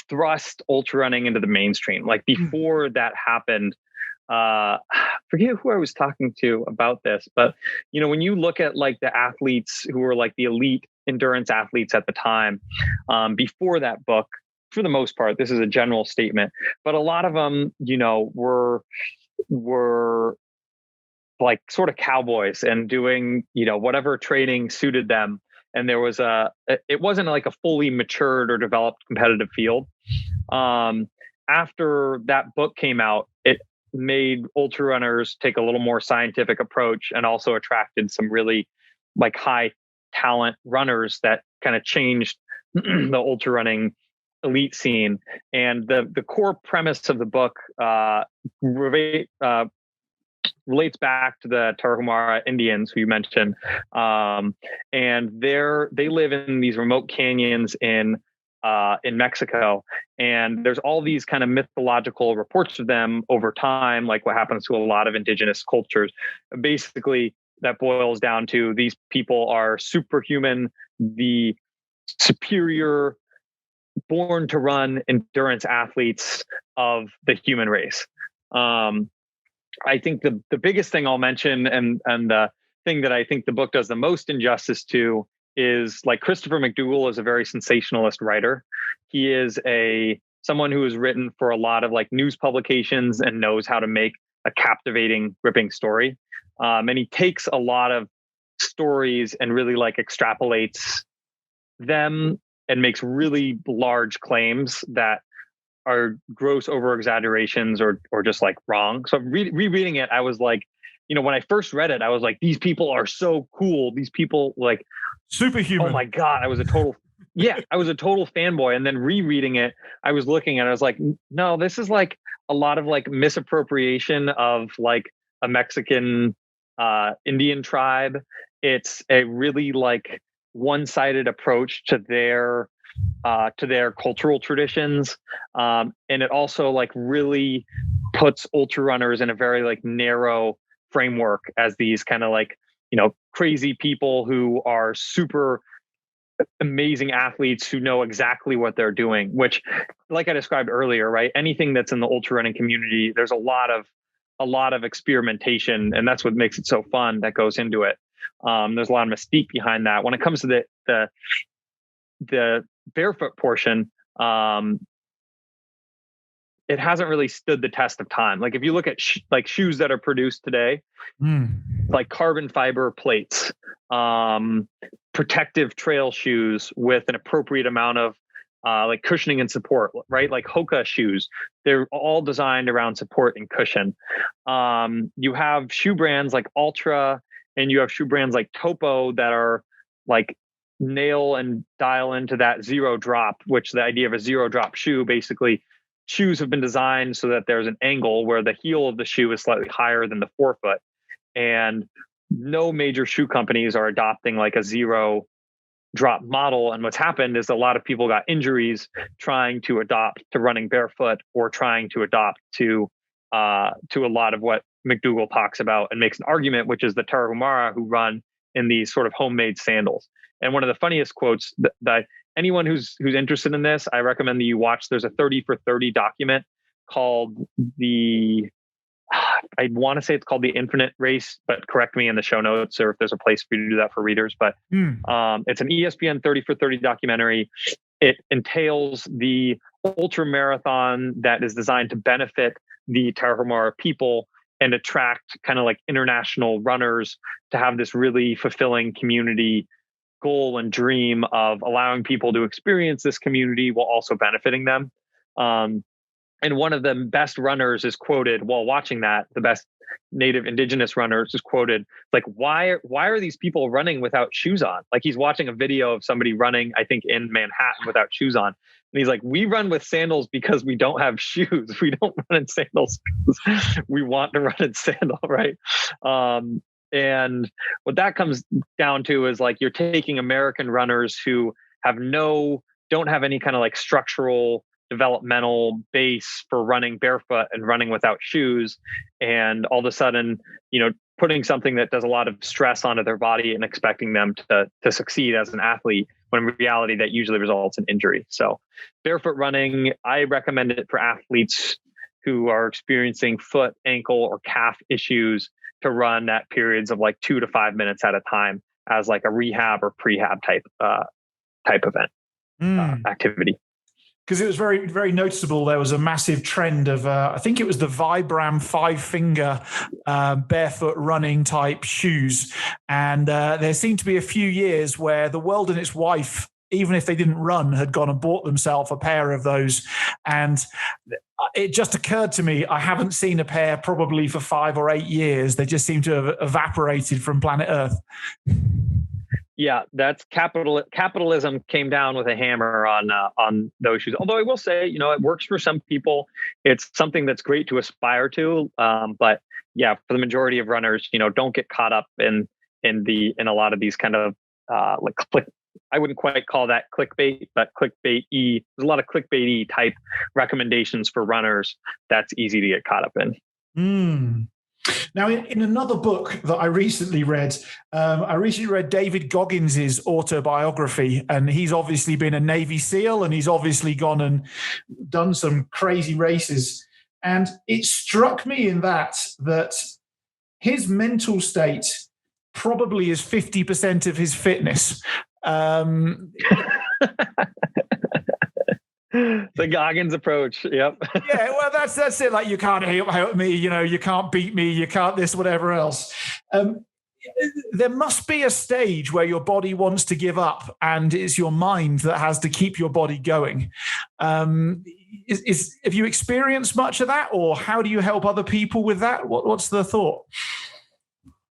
thrust ultra running into the mainstream. Like before that happened, forget who I was talking to about this, but when you look at like the athletes who were like the elite endurance athletes at the time, before that book, for the most part, this is a general statement, but a lot of them, were like sort of cowboys and doing, whatever training suited them. And there was it wasn't like a fully matured or developed competitive field. After that book came out, it made ultra runners take a little more scientific approach and also attracted some really like high talent runners that kind of changed the ultra running elite scene. And the core premise of the book relates back to the Tarahumara Indians who you mentioned. And they live in these remote canyons in Mexico. And there's all these kind of mythological reports of them over time, like what happens to a lot of indigenous cultures. Basically, that boils down to these people are superhuman, the superior born to run endurance athletes of the human race. I think the biggest thing I'll mention, and the thing that I think the book does the most injustice to, is like Christopher McDougall is a very sensationalist writer. He is someone who has written for a lot of like news publications and knows how to make a captivating, gripping story. And he takes a lot of stories and really like extrapolates them and makes really large claims that are gross over exaggerations or just like wrong. So rereading it, I was like, when I first read it, I was like, these people are so cool. These people like superhuman. Oh my God. I was a total fanboy. And then rereading it, I was looking at it, I was like, no, this is like a lot of like misappropriation of like a Mexican Indian tribe. It's a really like one-sided approach to their cultural traditions. And it also like really puts ultra runners in a very like narrow framework as these kind of like, crazy people who are super amazing athletes who know exactly what they're doing, which, like I described earlier, right? Anything that's in the ultra running community, there's a lot of experimentation, and that's what makes it so fun that goes into it. There's a lot of mystique behind that. When it comes to the barefoot portion, it hasn't really stood the test of time. Like if you look at like shoes that are produced today, like carbon fiber plates, protective trail shoes with an appropriate amount of like cushioning and support, right? Like Hoka shoes, they're all designed around support and cushion. You have shoe brands like Ultra, and you have shoe brands like Topo that are like nail and dial into that zero drop, which the idea of a zero drop shoe, basically shoes have been designed so that there's an angle where the heel of the shoe is slightly higher than the forefoot. And no major shoe companies are adopting like a zero drop model. And what's happened is a lot of people got injuries trying to adopt to running barefoot or trying to adopt to a lot of what McDougall talks about and makes an argument, which is the Tarahumara who run in these sort of homemade sandals. And one of the funniest quotes that anyone who's interested in this, I recommend that you watch. There's a 30 for 30 document called I want to say it's called The Infinite Race, but correct me in the show notes or if there's a place for you to do that for readers. But it's an ESPN 30 for 30 documentary. It entails the ultra marathon that is designed to benefit the Tarahumara people and attract kind of like international runners to have this really fulfilling community goal and dream of allowing people to experience this community while also benefiting them. And one of the best runners is quoted while watching that, the best native indigenous runners is quoted, like, why are these people running without shoes on? Like he's watching a video of somebody running, I think in Manhattan without shoes on. And he's like, we run with sandals because we don't have shoes. We don't run in sandals because we want to run in sandal, right? And what that comes down to is like, you're taking American runners who don't have any kind of like structural developmental base for running barefoot and running without shoes. And all of a sudden, putting something that does a lot of stress onto their body and expecting them to succeed as an athlete, when in reality that usually results in injury. So barefoot running, I recommend it for athletes who are experiencing foot, ankle, or calf issues to run at periods of like 2 to 5 minutes at a time as like a rehab or prehab type event activity. Because it was very, very noticeable. There was a massive trend of, I think it was the Vibram 5-finger barefoot running type shoes. And there seemed to be a few years where the world and its wife, even if they didn't run, had gone and bought themselves a pair of those. And it just occurred to me, I haven't seen a pair probably for 5 or 8 years. They just seem to have evaporated from planet Earth. Yeah, that's capitalism came down with a hammer on those shoes. Although I will say, it works for some people. It's something that's great to aspire to. But yeah, for the majority of runners, don't get caught up in a lot of these kind of like click. I wouldn't quite call that clickbait, but clickbait-y. There's a lot of clickbait-y type recommendations for runners that's easy to get caught up in. Now, in another book that I recently read David Goggins' autobiography, and he's obviously been a Navy SEAL, and he's obviously gone and done some crazy races. And it struck me in that his mental state probably is 50% of his fitness. The Goggins approach. Yep. Yeah, well, that's it. Like, you can't help me, you can't beat me, you can't this, whatever else. There must be a stage where your body wants to give up, and it's your mind that has to keep your body going. Have you experienced much of that, or how do you help other people with that? What's the thought?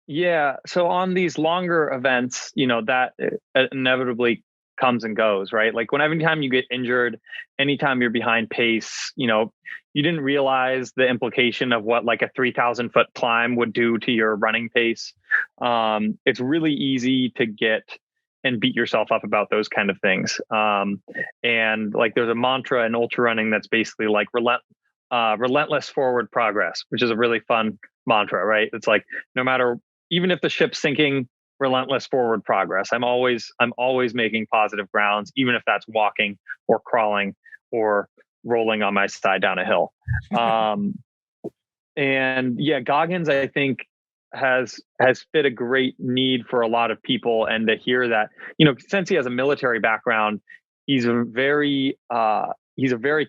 Yeah. So on these longer events, that inevitably comes and goes, right? Like anytime you get injured, anytime you're behind pace, you didn't realize the implication of what like a 3,000-foot climb would do to your running pace. It's really easy to get and beat yourself up about those kind of things. And like there's a mantra in ultra running that's basically like relentless forward progress, which is a really fun mantra, right? It's like, no matter, even if the ship's sinking, relentless forward progress. I'm always making positive grounds, even if that's walking or crawling or rolling on my side down a hill. And yeah, Goggins, I think, has fit a great need for a lot of people. And to hear that, since he has a military background, he's a very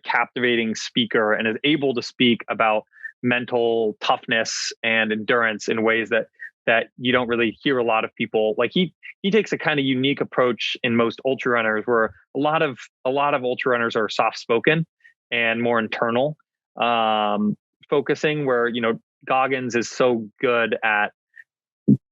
captivating speaker and is able to speak about mental toughness and endurance in ways that you don't really hear a lot of people. Like he takes a kind of unique approach in most ultra runners, where a lot of ultra runners are soft spoken and more internal focusing, where Goggins is so good at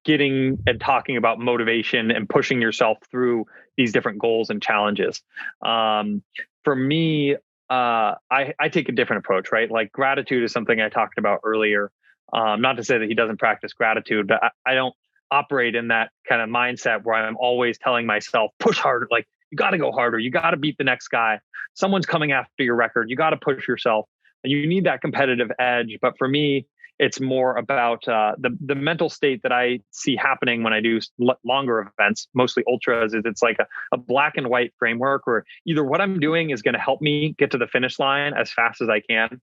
getting and talking about motivation and pushing yourself through these different goals and challenges. For me, I take a different approach, right? Like gratitude is something I talked about earlier. Not to say that he doesn't practice gratitude, but I don't operate in that kind of mindset where I'm always telling myself, push harder. Like, you got to go harder. You got to beat the next guy. Someone's coming after your record. You got to push yourself. You need that competitive edge. But for me, it's more about the mental state that I see happening when I do longer events, mostly ultras. Is it's like a black and white framework where either what I'm doing is going to help me get to the finish line as fast as I can,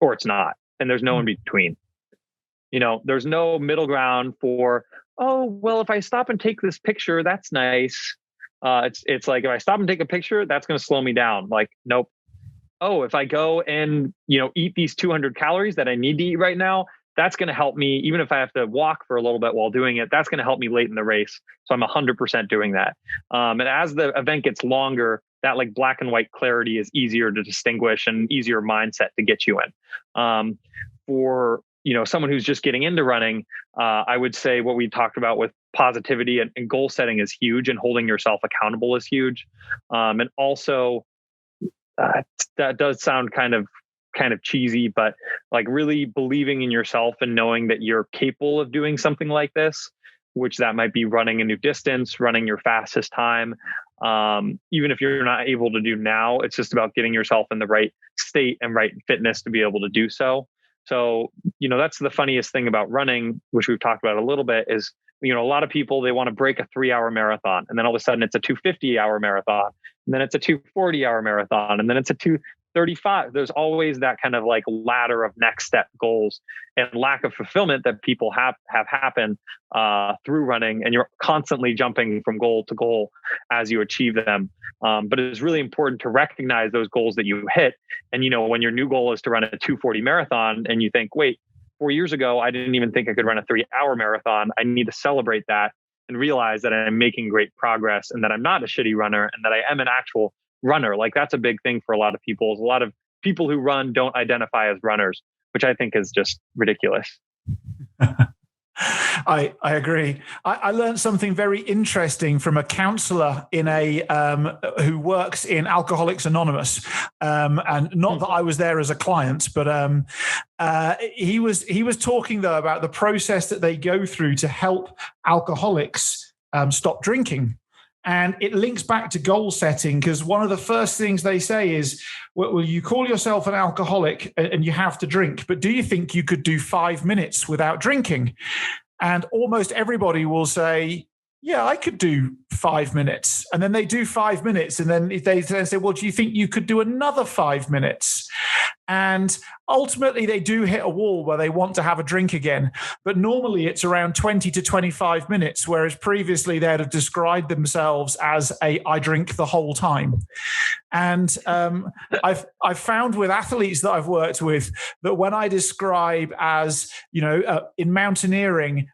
or it's not. And there's no in between. There's no middle ground for, oh, well, if I stop and take this picture, that's nice. It's like, if I stop and take a picture, that's going to slow me down. Like, nope. Oh, if I go and, eat these 200 calories that I need to eat right now, that's going to help me. Even if I have to walk for a little bit while doing it, that's going to help me late in the race. So I'm 100% doing that. And as the event gets longer, that like black and white clarity is easier to distinguish and easier mindset to get you in. For someone who's just getting into running, I would say what we talked about with positivity and goal setting is huge, and holding yourself accountable is huge. And also, that does sound kind of cheesy, but like really believing in yourself and knowing that you're capable of doing something like this, which that might be running a new distance, running your fastest time. Even if you're not able to do now, it's just about getting yourself in the right state and right fitness to be able to do so. So, that's the funniest thing about running, which we've talked about a little bit, is, a lot of people, they want to break a 3-hour marathon, and then all of a sudden it's a 250-hour marathon, and then it's a 240-hour marathon, and then it's a 235. There's always that kind of like ladder of next step goals and lack of fulfillment that people have happen through running, and you're constantly jumping from goal to goal as you achieve them. But it is really important to recognize those goals that you hit. And, when your new goal is to run a 240 marathon and you think, wait, 4 years ago, I didn't even think I could run a 3-hour marathon. I need to celebrate that and realize that I'm making great progress, and that I'm not a shitty runner, and that I am an actual runner. Like, that's a big thing for a lot of people. A lot of people who run don't identify as runners, which I think is just ridiculous. I agree. I learned something very interesting from a counselor in who works in Alcoholics Anonymous, and not that I was there as a client, but he was talking though about the process that they go through to help alcoholics stop drinking. And it links back to goal setting, because one of the first things they say is, well, you call yourself an alcoholic and you have to drink, but do you think you could do 5 minutes without drinking? And almost everybody will say, yeah, I could do 5 minutes. And then they do 5 minutes. And then they say, well, do you think you could do another 5 minutes? And ultimately, they do hit a wall where they want to have a drink again. But normally it's around 20 to 25 minutes, whereas previously they'd have described themselves as I drink the whole time. And I've found with athletes that I've worked with that when I describe as, in mountaineering,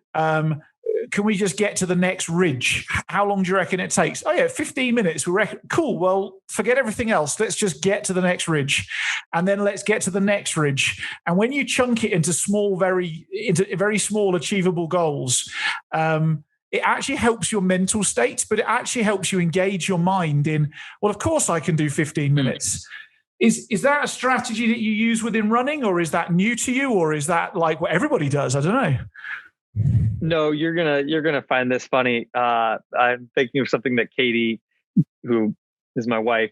can we just get to the next ridge? How long do you reckon it takes? Oh yeah, 15 minutes. We reckon. Cool. Well, forget everything else. Let's just get to the next ridge, and then let's get to the next ridge. And when you chunk it into very small, achievable goals, it actually helps your mental state, but it actually helps you engage your mind in, well, of course I can do 15 minutes. Is that a strategy that you use within running, or is that new to you, or is that like what everybody does? I don't know. No, you're gonna find this funny. I'm thinking of something that Katie, who is my wife,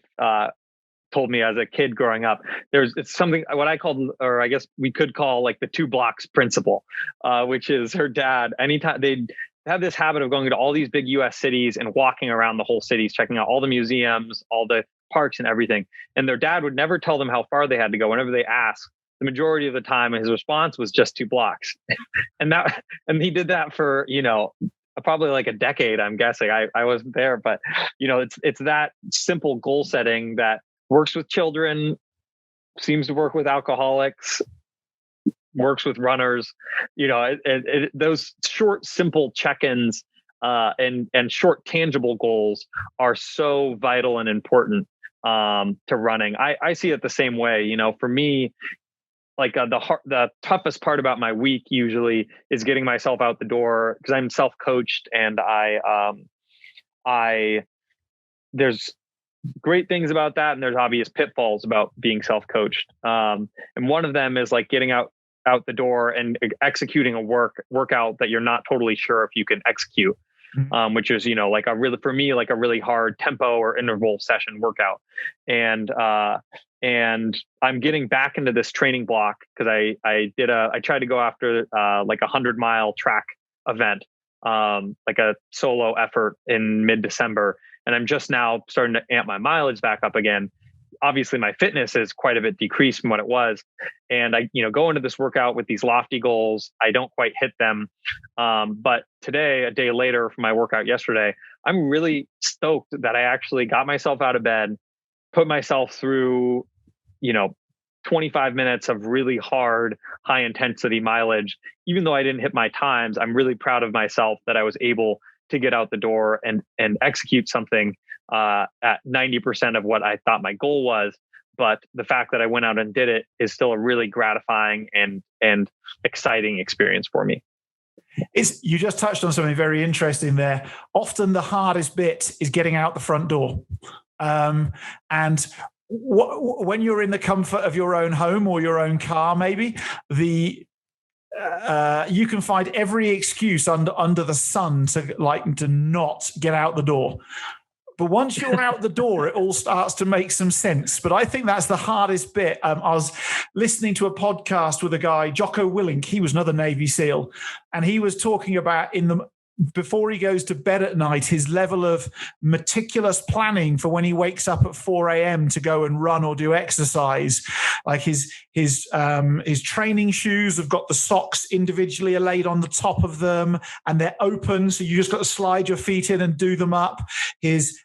told me as a kid growing up. It's something what I called, or I guess we could call, like the 2 blocks principle, which is her dad. Anytime they'd have this habit of going to all these big U.S. cities and walking around the whole cities, checking out all the museums, all the parks, and everything. And their dad would never tell them how far they had to go. Whenever they asked, the majority of the time, his response was just 2 blocks. and he did that for, probably like a decade, I'm guessing. I wasn't there, but it's that simple goal setting that works with children, seems to work with alcoholics, works with runners. Those short, simple check-ins and short, tangible goals are so vital and important to running. I see it the same way. For me, like the toughest part about my week usually is getting myself out the door, because I'm self-coached, and there's great things about that, and there's obvious pitfalls about being self-coached. And one of them is like getting out the door and executing a workout that you're not totally sure if you can execute, which is like a really hard tempo or interval session workout. And I'm getting back into this training block because I tried to go after like 100-mile track event, like a solo effort in mid-December. And I'm just now starting to amp my mileage back up again. Obviously my fitness is quite a bit decreased from what it was. And I, go into this workout with these lofty goals. I don't quite hit them. But today, a day later from my workout yesterday, I'm really stoked that I actually got myself out of bed, put myself through, 25 minutes of really hard, high intensity mileage. Even though I didn't hit my times, I'm really proud of myself that I was able to get out the door and execute something at 90% of what I thought my goal was. But the fact that I went out and did it is still a really gratifying and exciting experience for me. You just touched on something very interesting there. Often the hardest bit is getting out the front door. And when you're in the comfort of your own home or your own car, maybe you can find every excuse under the sun to not get out the door. But once you're out the door, it all starts to make some sense. But I think that's the hardest bit. I was listening to a podcast with a guy, Jocko Willink. He was another Navy SEAL. And he was talking about before he goes to bed at night, his level of meticulous planning for when he wakes up at 4 a.m. to go and run or do exercise. Like his training shoes have got the socks individually laid on the top of them, and they're open, so you just got to slide your feet in and do them up.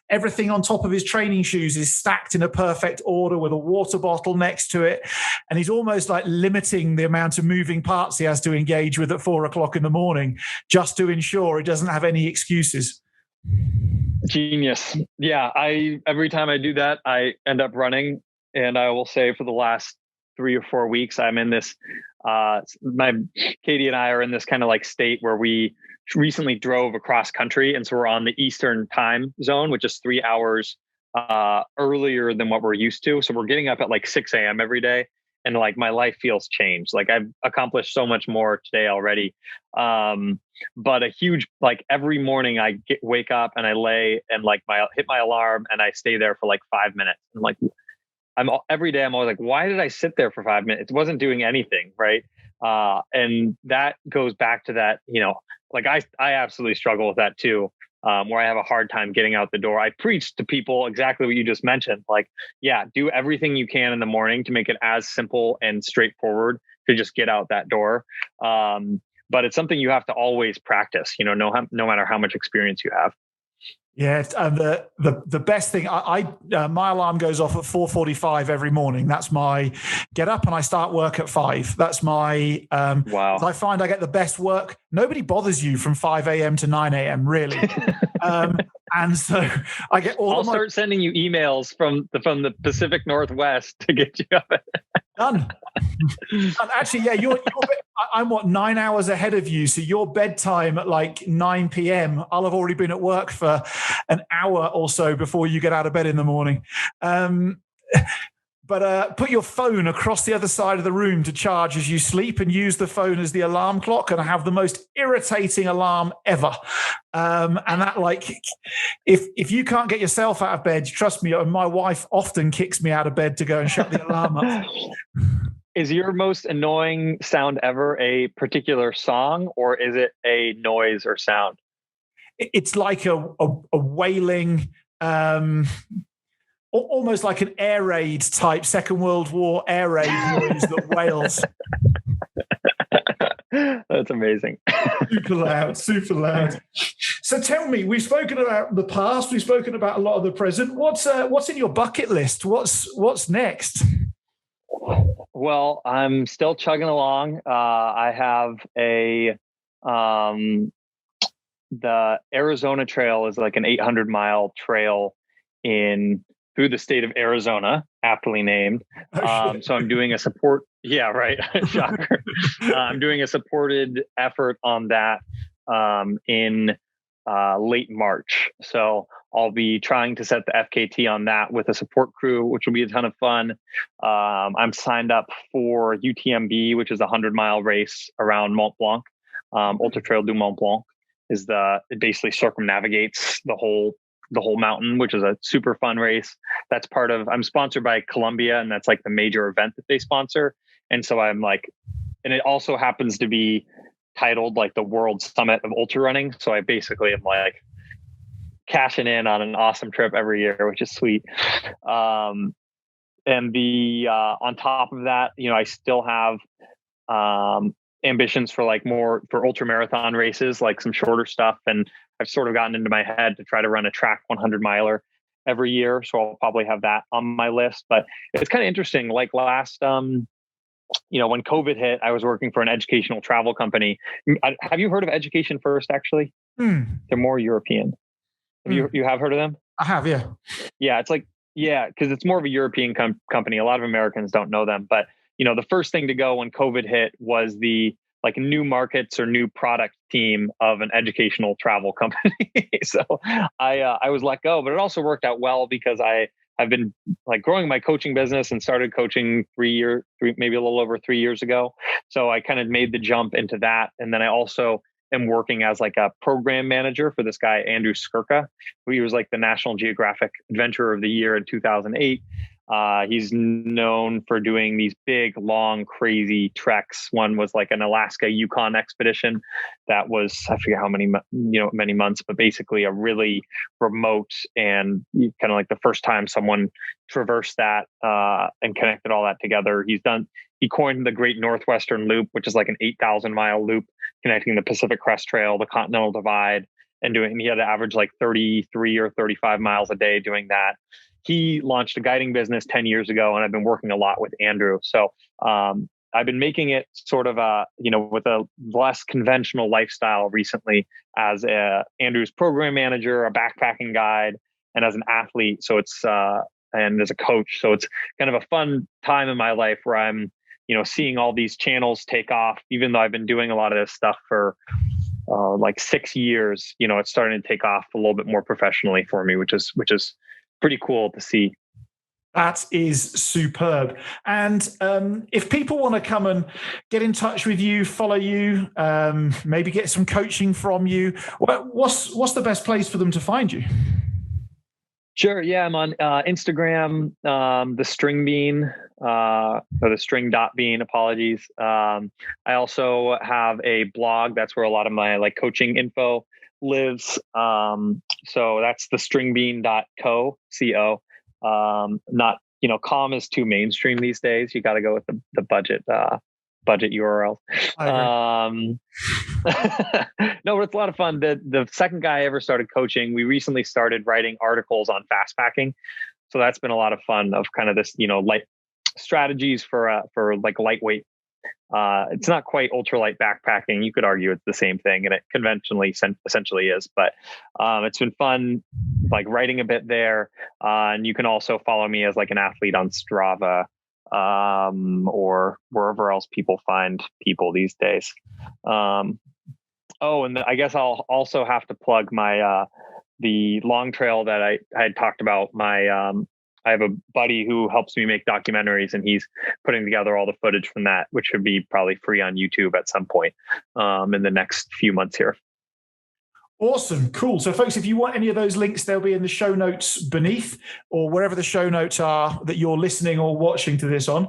Everything on top of his training shoes is stacked in a perfect order with a water bottle next to it, and he's almost like limiting the amount of moving parts he has to engage with at 4 o'clock in the morning, just to ensure it doesn't have any excuses. Genius. Yeah, every time I do that, I end up running, and I will say for the last 3 or 4 weeks, I'm in this. Katie and I are in this kind of like state where we recently drove across country, and so we're on the Eastern time zone, which is 3 hours earlier than what we're used to. So we're getting up at like 6 a.m. every day, and like my life feels changed. Like I've accomplished so much more today already. But a huge, like every morning I wake up and I lay and like hit my alarm and I stay there for like 5 minutes. And like every day I'm always like, why did I sit there for 5 minutes? It wasn't doing anything. Right. And that goes back to that, like I absolutely struggle with that too. Where I have a hard time getting out the door. I preach to people exactly what you just mentioned. Like, yeah, do everything you can in the morning to make it as simple and straightforward to just get out that door. But it's something you have to always practice, no matter how much experience you have. Yeah, and the best thing, my alarm goes off at 4:45 every morning. That's my get up, and I start work at 5. That's my wow. I find I get the best work. Nobody bothers you from 5 a.m. to 9 a.m. really. And so I get all. I'll start sending you emails from the Pacific Northwest to get you up. Done. Actually, yeah, I'm 9 hours ahead of you. So your bedtime at like 9 p.m. I'll have already been at work for an hour or so before you get out of bed in the morning. But put your phone across the other side of the room to charge as you sleep, and use the phone as the alarm clock, and I have the most irritating alarm ever. And that, like, if you can't get yourself out of bed, trust me, my wife often kicks me out of bed to go and shut the alarm up. Is your most annoying sound ever a particular song, or is it a noise or sound? It's like a wailing, almost like an air raid type, Second World War air raid noise that wails. That's amazing. Super loud. So tell me, we've spoken about the past, we've spoken about a lot of the present. What's in your bucket list? What's next? Well, I'm still chugging along. I have the Arizona Trail is like an 800-mile trail through the state of Arizona, aptly named. So I'm doing a support. Yeah, right. Shocker. I'm doing a supported effort on that in late March. So I'll be trying to set the FKT on that with a support crew, which will be a ton of fun. I'm signed up for UTMB, which is a 100-mile race around Mont Blanc. Ultra Trail du Mont Blanc it basically circumnavigates the whole mountain, which is a super fun race. That's I'm sponsored by Columbia, and that's like the major event that they sponsor. And so I'm like, and it also happens to be titled like the World Summit of Ultra Running. So I basically am like cashing in on an awesome trip every year, which is sweet. And on top of that, I still have ambitions for like more for ultra marathon races, like some shorter stuff. And I've sort of gotten into my head to try to run a track 100 miler every year. So I'll probably have that on my list. But it's kind of interesting. Like last, when COVID hit, I was working for an educational travel company. Have you heard of Education First, actually? They're more European. You have heard of them? I have, yeah. Yeah, it's like, because it's more of a European company. A lot of Americans don't know them. But, the first thing to go when COVID hit was the like new markets or new product team of an educational travel company. So I was let go, but it also worked out well because I've been like growing my coaching business and started coaching maybe a little over 3 years ago. So I kind of made the jump into that. And then I also am working as like a program manager for this guy, Andrew Skirka, who was like the National Geographic Adventurer of the Year in 2008. He's known for doing these big, long, crazy treks. One was like an Alaska Yukon expedition that was, I forget how many, many months, but basically a really remote and kind of like the first time someone traversed that and connected all that together. He coined the Great Northwestern Loop, which is like an 8,000-mile loop connecting the Pacific Crest Trail, the Continental Divide, and he had to average like 33 or 35 miles a day doing that. He launched a guiding business 10 years ago, and I've been working a lot with Andrew. So I've been making it sort of with a less conventional lifestyle recently as Andrew's program manager, a backpacking guide, and as an athlete. So it's and as a coach. So it's kind of a fun time in my life where I'm seeing all these channels take off, even though I've been doing a lot of this stuff for like 6 years. It's starting to take off a little bit more professionally for me, which is pretty cool to see. That is superb. And if people want to come and get in touch with you, follow you, maybe get some coaching from you, what's the best place for them to find you? Sure. Yeah, I'm on Instagram, the string bean, or the string.bean, apologies. I also have a blog. That's where a lot of my like coaching info lives. So that's the stringbean.co, co. Not, com is too mainstream these days. You got to go with the budget URL. No, it's a lot of fun. The second guy I ever started coaching, we recently started writing articles on fastpacking. So that's been a lot of fun of kind of this, light strategies for like lightweight. It's not quite ultralight backpacking. You could argue it's the same thing, and it conventionally essentially is, but it's been fun like writing a bit there. And you can also follow me as like an athlete on Strava, or wherever else people find people these days. And I guess I'll also have to plug my the long trail that I had talked about. I have a buddy who helps me make documentaries, and he's putting together all the footage from that, which should be probably free on YouTube at some point in the next few months here. Awesome. Cool. So folks, if you want any of those links, they'll be in the show notes beneath, or wherever the show notes are that you're listening or watching to this on.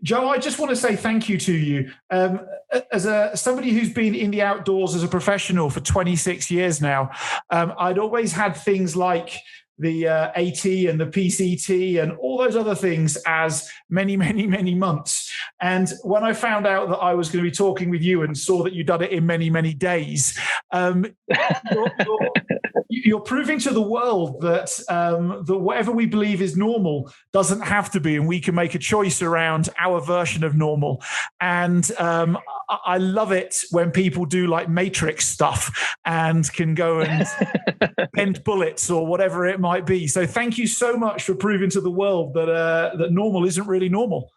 Joe, I just want to say thank you to you. As somebody who's been in the outdoors as a professional for 26 years now, I'd always had things like the AT and the PCT and all those other things as many, many, many months. And when I found out that I was going to be talking with you and saw that you'd done it in many, many days, you're proving to the world that that whatever we believe is normal doesn't have to be, and we can make a choice around our version of normal. And I love it when people do like Matrix stuff and can go and bend bullets or whatever it might be. So thank you so much for proving to the world that that normal isn't really normal.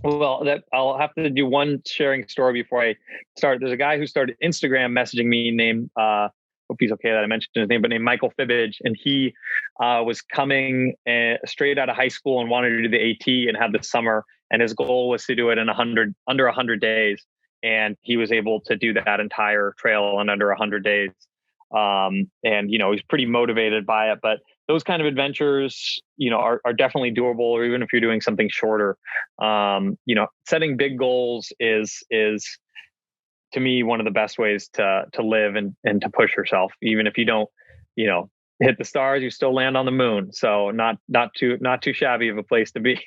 Well, I'll have to do one sharing story before I start. There's a guy who started Instagram messaging me named, hope he's okay that I mentioned his name, but named Michael Fibbage. And he was coming straight out of high school and wanted to do the AT and had the summer. And his goal was to do it in under 100 days. And he was able to do that entire trail in under 100 days. And, he's pretty motivated by it. But those kind of adventures, are definitely doable, or even if you're doing something shorter. Setting big goals is to me one of the best ways to live and to push yourself. Even if you don't, hit the stars, you still land on the moon. So not too shabby of a place to be.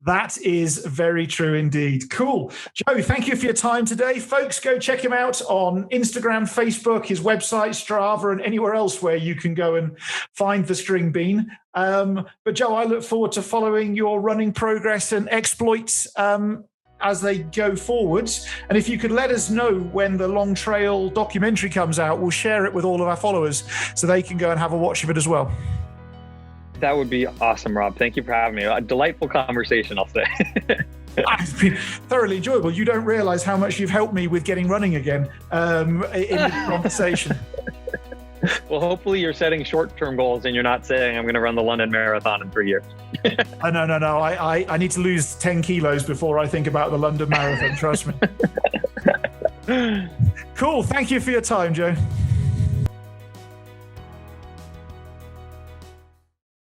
That is very true indeed. Cool. Joe, thank you for your time today. Folks, go check him out on Instagram, Facebook, his website, Strava, and anywhere else where you can go and find the string bean. But Joe, I look forward to following your running progress and exploits as they go forwards. And if you could let us know when the Long Trail documentary comes out, we'll share it with all of our followers so they can go and have a watch of it as well. That would be awesome, Rob. Thank you for having me. A delightful conversation, I'll say. It's been thoroughly enjoyable. You don't realize how much you've helped me with getting running again in this conversation. Well, hopefully you're setting short-term goals and you're not saying I'm going to run the London Marathon in 3 years. No. I need to lose 10 kilos before I think about the London Marathon. Trust me. Cool. Thank you for your time, Joe.